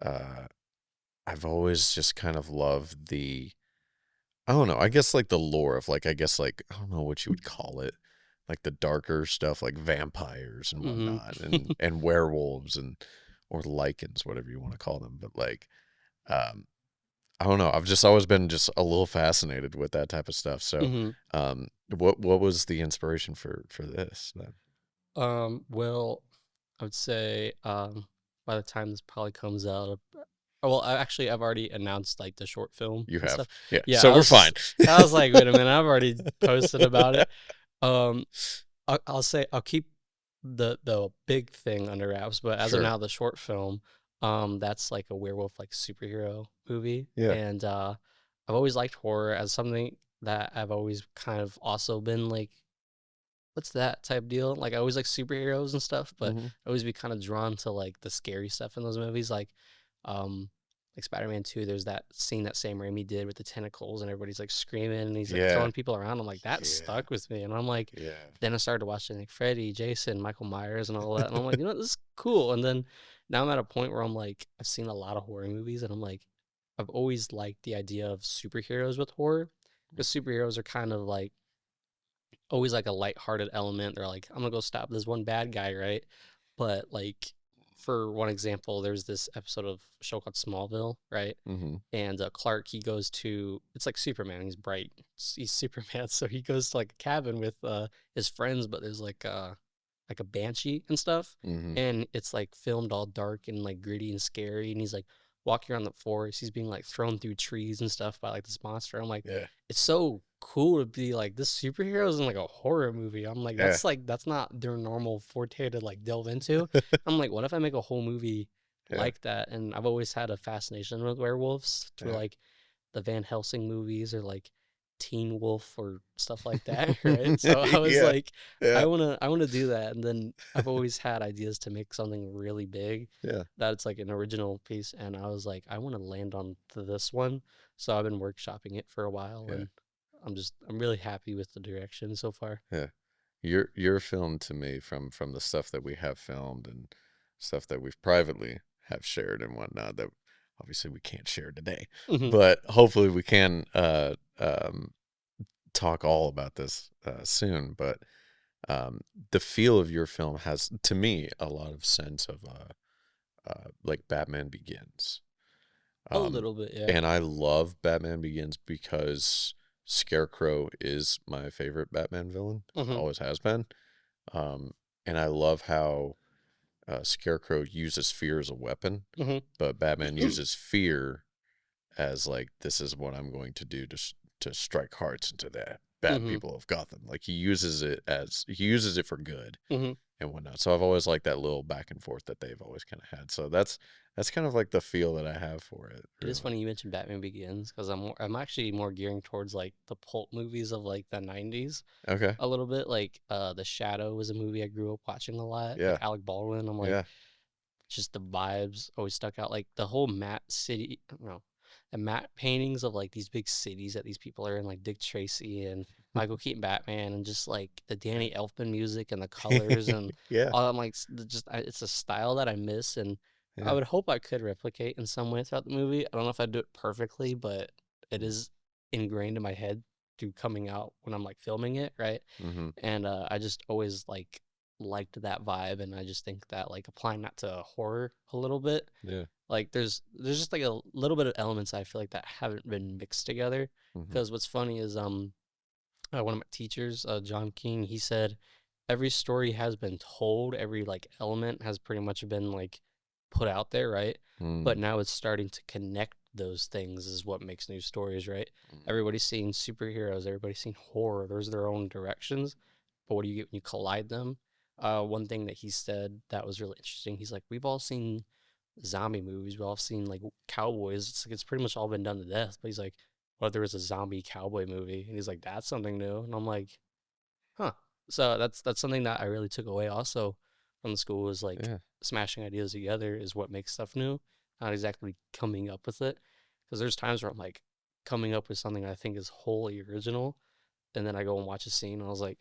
Speaker 1: I've always just kind of loved I don't know, I guess like the lore of like, I guess like, I don't know what you would call it, like the darker stuff, like vampires and whatnot, and werewolves or lichens, whatever you want to call them. But like, I don't know, I've just always been just a little fascinated with that type of stuff. So, what was the inspiration for this then?
Speaker 2: Well, I would say by the time this probably comes out, well, I've already announced like the short film.
Speaker 1: You have,
Speaker 2: stuff.
Speaker 1: Yeah. So we're fine.
Speaker 2: I was like, wait a minute, I've already posted about it. I'll say I'll keep the big thing under wraps, but as of now, the short film, that's like a werewolf like superhero movie. And I've always liked horror as something that I've always kind of also been like, what's that type deal? Like, I always like superheroes and stuff, but I always be kind of drawn to like the scary stuff in those movies. Like Spider-Man 2, there's that scene that Sam Raimi did with the tentacles and everybody's like screaming and he's like throwing people around. I'm like, that stuck with me. And I'm like, then I started watching like Freddy, Jason, Michael Myers and all that. And I'm like, this is cool. And then now I'm at a point where I'm like, I've seen a lot of horror movies and I'm like, I've always liked the idea of superheroes with horror, because superheroes are kind of like always like a lighthearted element. They're like, I'm gonna go stop this one bad guy, right? But like, for one example, there's this episode of a show called Smallville, right? And Clark, he goes to, it's like Superman. He's bright. He's Superman, so he goes to like a cabin with his friends, but there's like a banshee and stuff, and it's like filmed all dark and like gritty and scary, and he's like walking around the forest. He's being like thrown through trees and stuff by like this monster. I'm like, it's so cool to be like, this superheroes in like a horror movie. I'm like, that's not their normal forte to like delve into. I'm like, what if I make a whole movie like that? And I've always had a fascination with werewolves, to like the Van Helsing movies or like Teen Wolf or stuff like that, right? So I was like, I wanna do that. And then I've always had ideas to make something really big, that it's like an original piece. And I was like, I want to land on to this one. So I've been workshopping it for a while, and I'm really happy with the direction so far.
Speaker 1: Your film, to me, from the stuff that we have filmed and stuff that we've privately have shared and whatnot, that obviously we can't share today, but hopefully we can talk all about this soon. But the feel of your film has, to me, a lot of sense of like Batman Begins.
Speaker 2: A little bit, yeah.
Speaker 1: And I love Batman Begins because Scarecrow is my favorite Batman villain. Always has been. And I love how Scarecrow uses fear as a weapon, but Batman uses fear as like, this is what I'm going to do to strike hearts into the bad people of Gotham. Like he uses it for good and whatnot. So I've always liked that little back and forth that they've always kind of had. So that's kind of like the feel that I have for it.
Speaker 2: It is funny you mentioned Batman Begins because I'm actually more gearing towards like the pulp movies of like the 90s.
Speaker 1: Okay.
Speaker 2: A little bit like The Shadow was a movie I grew up watching a lot.
Speaker 1: Yeah.
Speaker 2: Like Alec Baldwin. I'm like, just the vibes always stuck out. Like the whole the matte paintings of like these big cities that these people are in, like Dick Tracy and Michael Keaton Batman, and just like the Danny Elfman music and the colors and all. I'm like, it's a style that I miss, and I would hope I could replicate in some way throughout the movie. I don't know if I'd do it perfectly, but it is ingrained in my head through coming out when I'm like filming it, right? And I just always liked that vibe, and I just think that like applying that to horror a little bit, like there's just like a little bit of elements I feel like that haven't been mixed together. Because what's funny is one of my teachers, John King, he said every story has been told, every like element has pretty much been like put out there, right? But now it's starting to connect those things is what makes new stories, right? Everybody's seeing superheroes, everybody's seeing horror, there's their own directions, but what do you get when you collide them? One thing that he said that was really interesting, he's like, we've all seen zombie movies, we've all seen like cowboys, it's pretty much all been done to death, but he's like, what if there was a zombie cowboy movie? And he's like, that's something new. And I'm like, huh. So that's something that I really took away also from the school, was like smashing ideas together is what makes stuff new, not exactly coming up with it. Because there's times where I'm like coming up with something I think is wholly original, and then I go and watch a scene and I was like,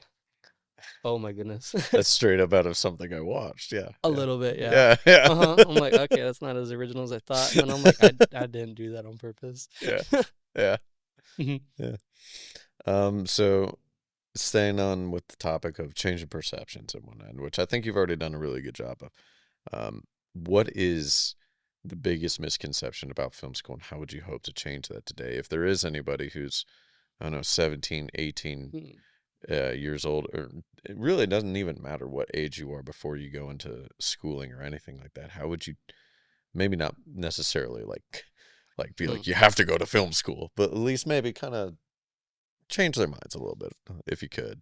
Speaker 2: oh my goodness.
Speaker 1: That's straight up out of something I watched.
Speaker 2: A little bit, yeah. I'm like, okay, that's not as original as I thought. And I'm like, I didn't do that on purpose.
Speaker 1: Yeah. So staying on with the topic of changing perceptions and whatnot, which I think you've already done a really good job of. What is the biggest misconception about film school, and how would you hope to change that today? If there is anybody who's, I don't know, 17, 18 years old, or it really doesn't even matter what age you are before you go into schooling or anything like that, how would you, maybe not necessarily like be like, you have to go to film school, but at least maybe kind of change their minds a little bit, if you could?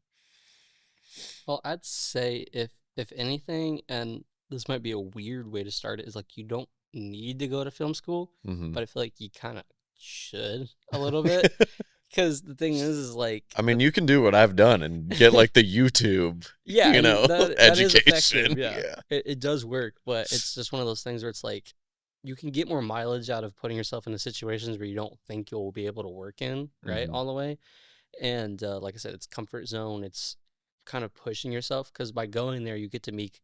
Speaker 2: Well, I'd say if anything, and this might be a weird way to start it, is like you don't need to go to film school, but I feel like you kind of should a little bit. Because the thing is like,
Speaker 1: I mean, you can do what I've done and get like the YouTube, education.
Speaker 2: That it does work, but it's just one of those things where it's like, you can get more mileage out of putting yourself into situations where you don't think you'll be able to work in, right, all the way. And like I said, it's comfort zone. It's kind of pushing yourself, because by going there, you get to meet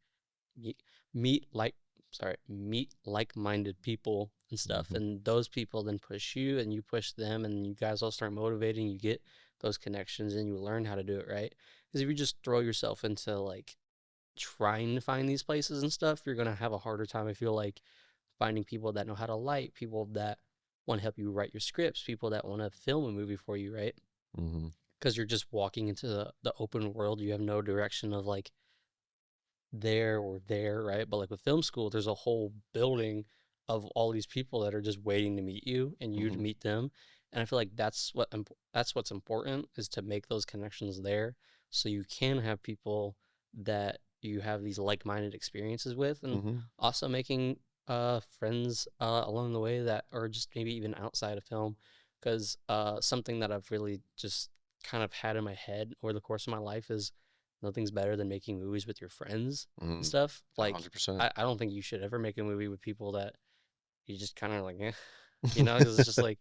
Speaker 2: like-minded people and stuff, and those people then push you, and you push them, and you guys all start motivating. You get those connections, and you learn how to do it, right? Because if you just throw yourself into like trying to find these places and stuff, you're gonna have a harder time, I feel like, finding people that know how to light, people that want to help you write your scripts, people that want to film a movie for you, right? Because you're just walking into the open world. You have no direction of like there or there, right? But like with film school, there's a whole building of all these people that are just waiting to meet you, and you to meet them. And I feel like that's what's important, is to make those connections there, so you can have people that you have these like-minded experiences with, and also making friends along the way that are just maybe even outside of film. Because something that I've really just kind of had in my head over the course of my life is, nothing's better than making movies with your friends and stuff. Like,
Speaker 1: 100%.
Speaker 2: I don't think you should ever make a movie with people that you just kind of like, because it's just like,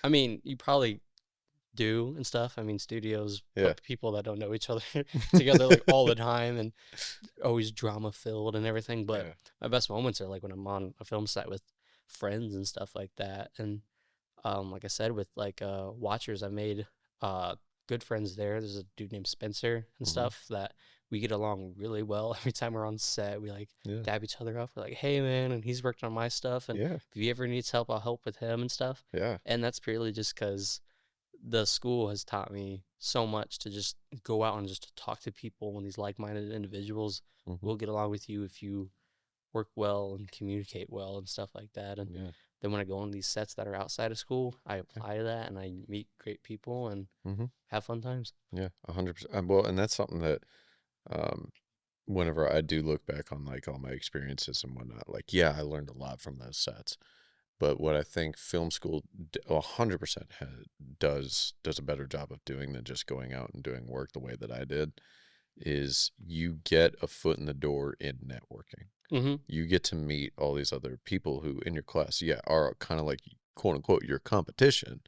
Speaker 2: I mean, you probably do and stuff. I mean, studios put people that don't know each other together like all the time, and always drama filled and everything. But my best moments are like when I'm on a film set with friends and stuff like that. And like I said, with like Watchers, I made good friends there. There's a dude named Spencer and stuff that we get along really well. Every time we're on set, we like dab each other up. We're like, hey man, and he's worked on my stuff, and if he ever needs help, I'll help with him and stuff. And that's purely just because the school has taught me so much to just go out and just to talk to people, when these like-minded individuals will get along with you if you work well and communicate well and stuff like that. And then when I go on these sets that are outside of school, I apply to that and I meet great people and have fun times.
Speaker 1: Yeah, 100%. Well, and that's something that whenever I do look back on like all my experiences and whatnot, like, I learned a lot from those sets. But what I think film school 100% does a better job of doing than just going out and doing work the way that I did is you get a foot in the door in networking. You get to meet all these other people who in your class, are kind of like, quote unquote, your competition,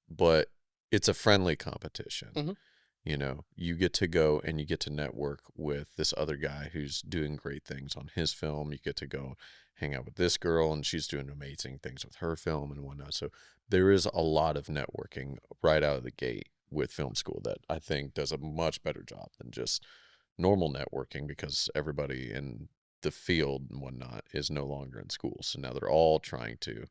Speaker 1: but it's a friendly competition. You know, you get to go and you get to network with this other guy who's doing great things on his film. You get to go hang out with this girl and she's doing amazing things with her film and whatnot. So there is a lot of networking right out of the gate with film school that I think does a much better job than just normal networking, because everybody in the field and whatnot is no longer in school. So now they're all trying to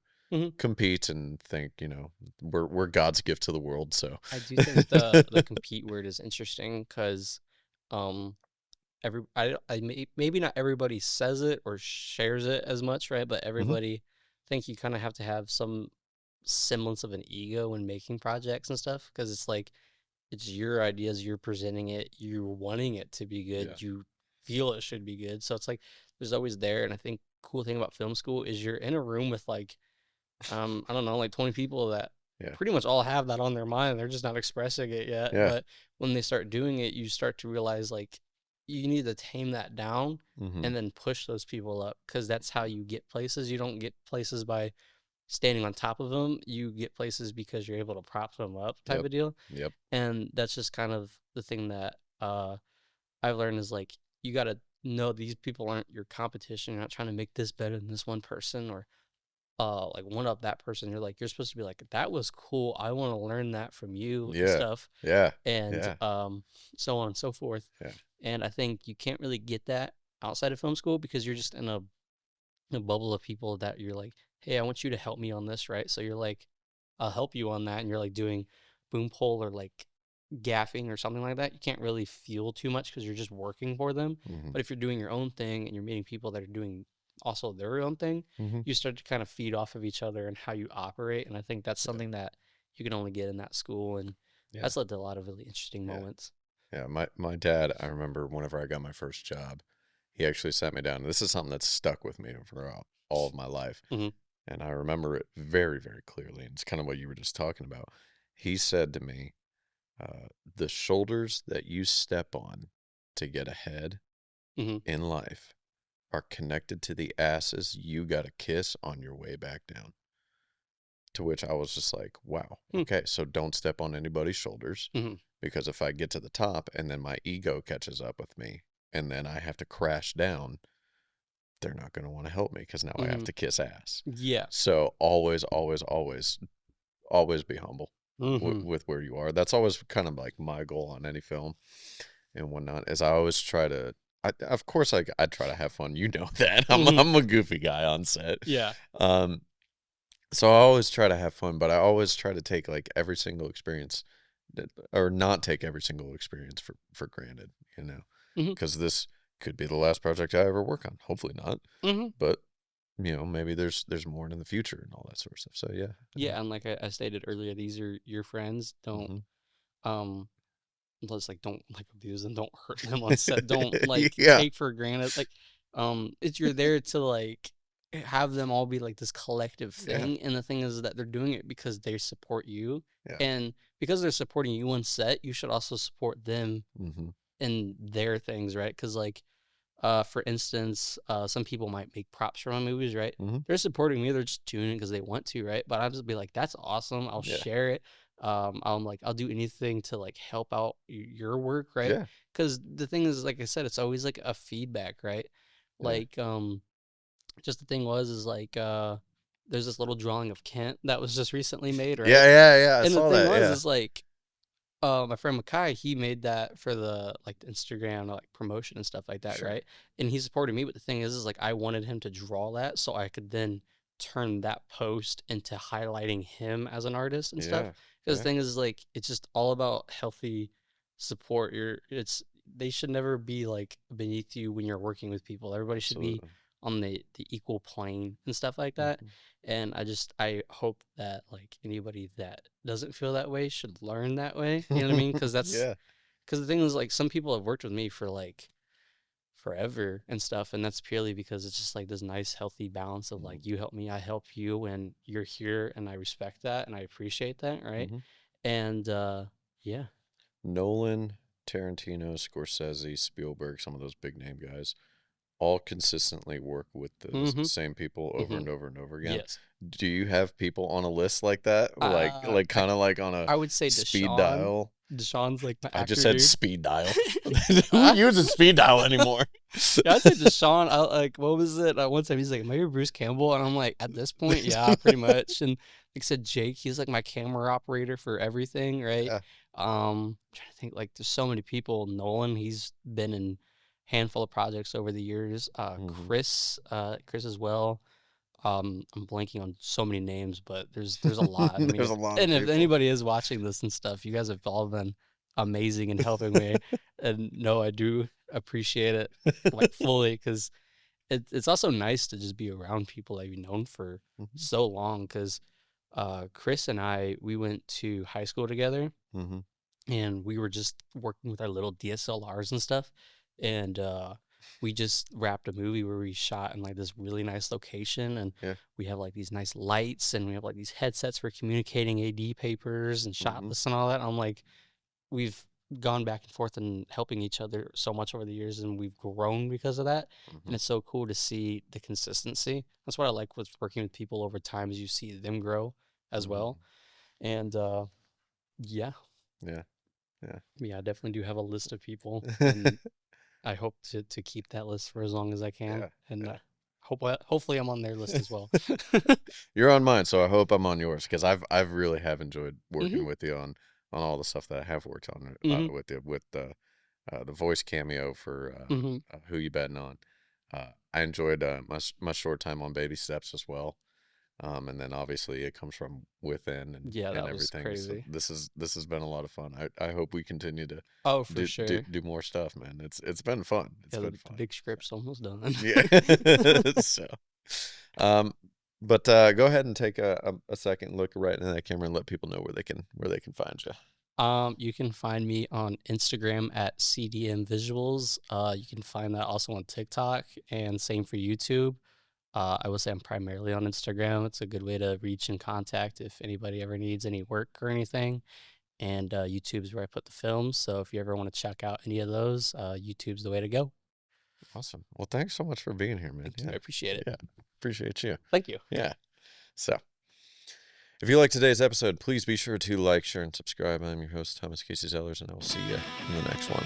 Speaker 1: compete and think, you know, we're God's gift to the world. So
Speaker 2: I do think the compete word is interesting because maybe not everybody says it or shares it as much, right? But everybody, I think you kind of have to have some semblance of an ego when making projects and stuff, because it's like, it's your ideas, you're presenting it, you're wanting it to be good, you feel it should be good. So it's like, there's always there. And I think cool thing about film school is you're in a room with like, I don't know, like 20 people that pretty much all have that on their mind. They're just not expressing it yet. But when they start doing it, you start to realize like you need to tame that down and then push those people up, because that's how you get places. You don't get places by standing on top of them. You get places because you're able to prop them up type of deal. And that's just kind of the thing that I've learned is like, you got to know these people aren't your competition. You're not trying to make this better than this one person or like one up that person. You're like, you're supposed to be like, that was cool, I want to learn that from you and stuff. And so on and so forth. And I think you can't really get that outside of film school, because you're just in a bubble of people that you're like, hey, I want you to help me on this, right? So you're like, I'll help you on that, and you're like doing boom pole or like gaffing or something like that. You can't really feel too much because you're just working for them. But if you're doing your own thing and you're meeting people that are doing also their own thing, you start to kind of feed off of each other and how you operate. And I think that's something that you can only get in that school, and that's led to a lot of really interesting moments.
Speaker 1: My dad, I remember whenever I got my first job, he actually sat me down. This is something that's stuck with me for all of my life. And I remember it very, very clearly. And it's kind of what you were just talking about. He said to me, the shoulders that you step on to get ahead in life are connected to the asses you got to kiss on your way back down. To which I was just like, wow, okay, so don't step on anybody's shoulders, because if I get to the top and then my ego catches up with me and then I have to crash down, they're not going to want to help me, because now I have to kiss ass. So always, always, always, always be humble with where you are. That's always kind of like my goal on any film and whatnot, is I always try to, of course, I try to have fun. You know that. I'm a goofy guy on set. So I always try to have fun, but I always try to take like every single experience, or not take every single experience for granted, you know, because this could be the last project I ever work on. Hopefully not. But you know, maybe there's more in the future and all that sort of stuff. So
Speaker 2: and like I stated earlier, these are your friends. Don't let's like, don't like abuse them, don't hurt them on set, don't like take for granted, like you're there to like have them all be like this collective thing. And the thing is that they're doing it because they support you, and because they're supporting you on set, you should also support them in their things, right? Because like for instance, some people might make props for my movies, right? They're supporting me, they're just doing it because they want to, right? But I'll just be like, that's awesome, I'll share it. I'll do anything to like help out your work, right? Because the thing is, like I said, it's always like a feedback, right? Like just the thing is like there's this little drawing of Kent that was just recently made, right?
Speaker 1: I
Speaker 2: and
Speaker 1: saw
Speaker 2: the thing
Speaker 1: that.
Speaker 2: is like my friend Makai, he made that for the like the Instagram like promotion and stuff like that,
Speaker 1: Sure.
Speaker 2: right? And he supported me, but the thing is like I wanted him to draw that so I could then turn that post into highlighting him as an artist and stuff.
Speaker 1: Yeah.
Speaker 2: Because the thing is like it's just all about healthy support. They should never be like beneath you when you're working with people. Everybody should be
Speaker 1: Absolutely.
Speaker 2: on the equal plane and stuff like that. And I hope that like anybody that doesn't feel that way should learn that way. You know what I mean? Because
Speaker 1: Yeah.
Speaker 2: because the thing is like some people have worked with me for like forever and stuff, and that's purely because it's just like this nice healthy balance of like you help me, I help you, and you're here, and I respect that and I appreciate that, right? And yeah.
Speaker 1: Nolan, Tarantino, Scorsese, Spielberg, some of those big name guys, all consistently work with the same people over and over and over again.
Speaker 2: Yes.
Speaker 1: Do you have people on a list like that? Like kind of like on a
Speaker 2: I would say
Speaker 1: speed dial?
Speaker 2: Deshaun's like my actor,
Speaker 1: I just said
Speaker 2: dude.
Speaker 1: speed dial. Who uses speed dial anymore?
Speaker 2: Yeah, I'd say Deshaun. I like, what was it? One time he's like, "Am I your Bruce Campbell?" And I'm like, at this point, yeah, pretty much. And like I said, Jake, he's like my camera operator for everything, right?
Speaker 1: Yeah.
Speaker 2: I'm trying to think, like, there's so many people. Nolan, he's been in a handful of projects over the years. Chris as well. I'm blanking on so many names, but there's a lot. I mean,
Speaker 1: There's a lot.
Speaker 2: And if anybody is watching this and stuff, you guys have all been amazing in helping me. And no, I do appreciate it like fully, because it's also nice to just be around people that you've known for so long. Because Chris and we went to high school together, and we were just working with our little DSLRs and stuff, and we just wrapped a movie where we shot in like this really nice location, and we have like these nice lights, and we have like these headsets for communicating AD papers and shot lists and all that. And I'm like, we've gone back and forth and helping each other so much over the years, and we've grown because of that. And it's so cool to see the consistency. That's what I like with working with people over time, is you see them grow as well. And yeah, I definitely do have a list of people, and I hope to keep that list for as long as I can. Hopefully I'm on their list as well.
Speaker 1: You're on mine, so I hope I'm on yours, because I've really have enjoyed working with you on all the stuff that I have worked on with you, with the voice cameo for Who You Betting On. I enjoyed my short time on Baby Steps as well. And then obviously it comes from within and
Speaker 2: that
Speaker 1: everything.
Speaker 2: was crazy.
Speaker 1: So this has been a lot of fun. I hope we continue to do more stuff, man. It's been fun. It's been fun.
Speaker 2: The big script's almost done.
Speaker 1: Yeah. So, but go ahead and take a second look right in that camera and let people know where they can find you.
Speaker 2: You can find me on Instagram at CDM Visuals. You can find that also on TikTok, and same for YouTube. I will say I'm primarily on Instagram. It's a good way to reach and contact if anybody ever needs any work or anything. And YouTube is where I put the films. So if you ever want to check out any of those, YouTube's the way to go.
Speaker 1: Awesome. Well, thanks so much for being here, man.
Speaker 2: I appreciate it.
Speaker 1: Yeah, appreciate you.
Speaker 2: Thank you.
Speaker 1: Yeah. So, if you like today's episode, please be sure to like, share, and subscribe. I'm your host, Thomas Casey Zellers, and I will see you in the next one.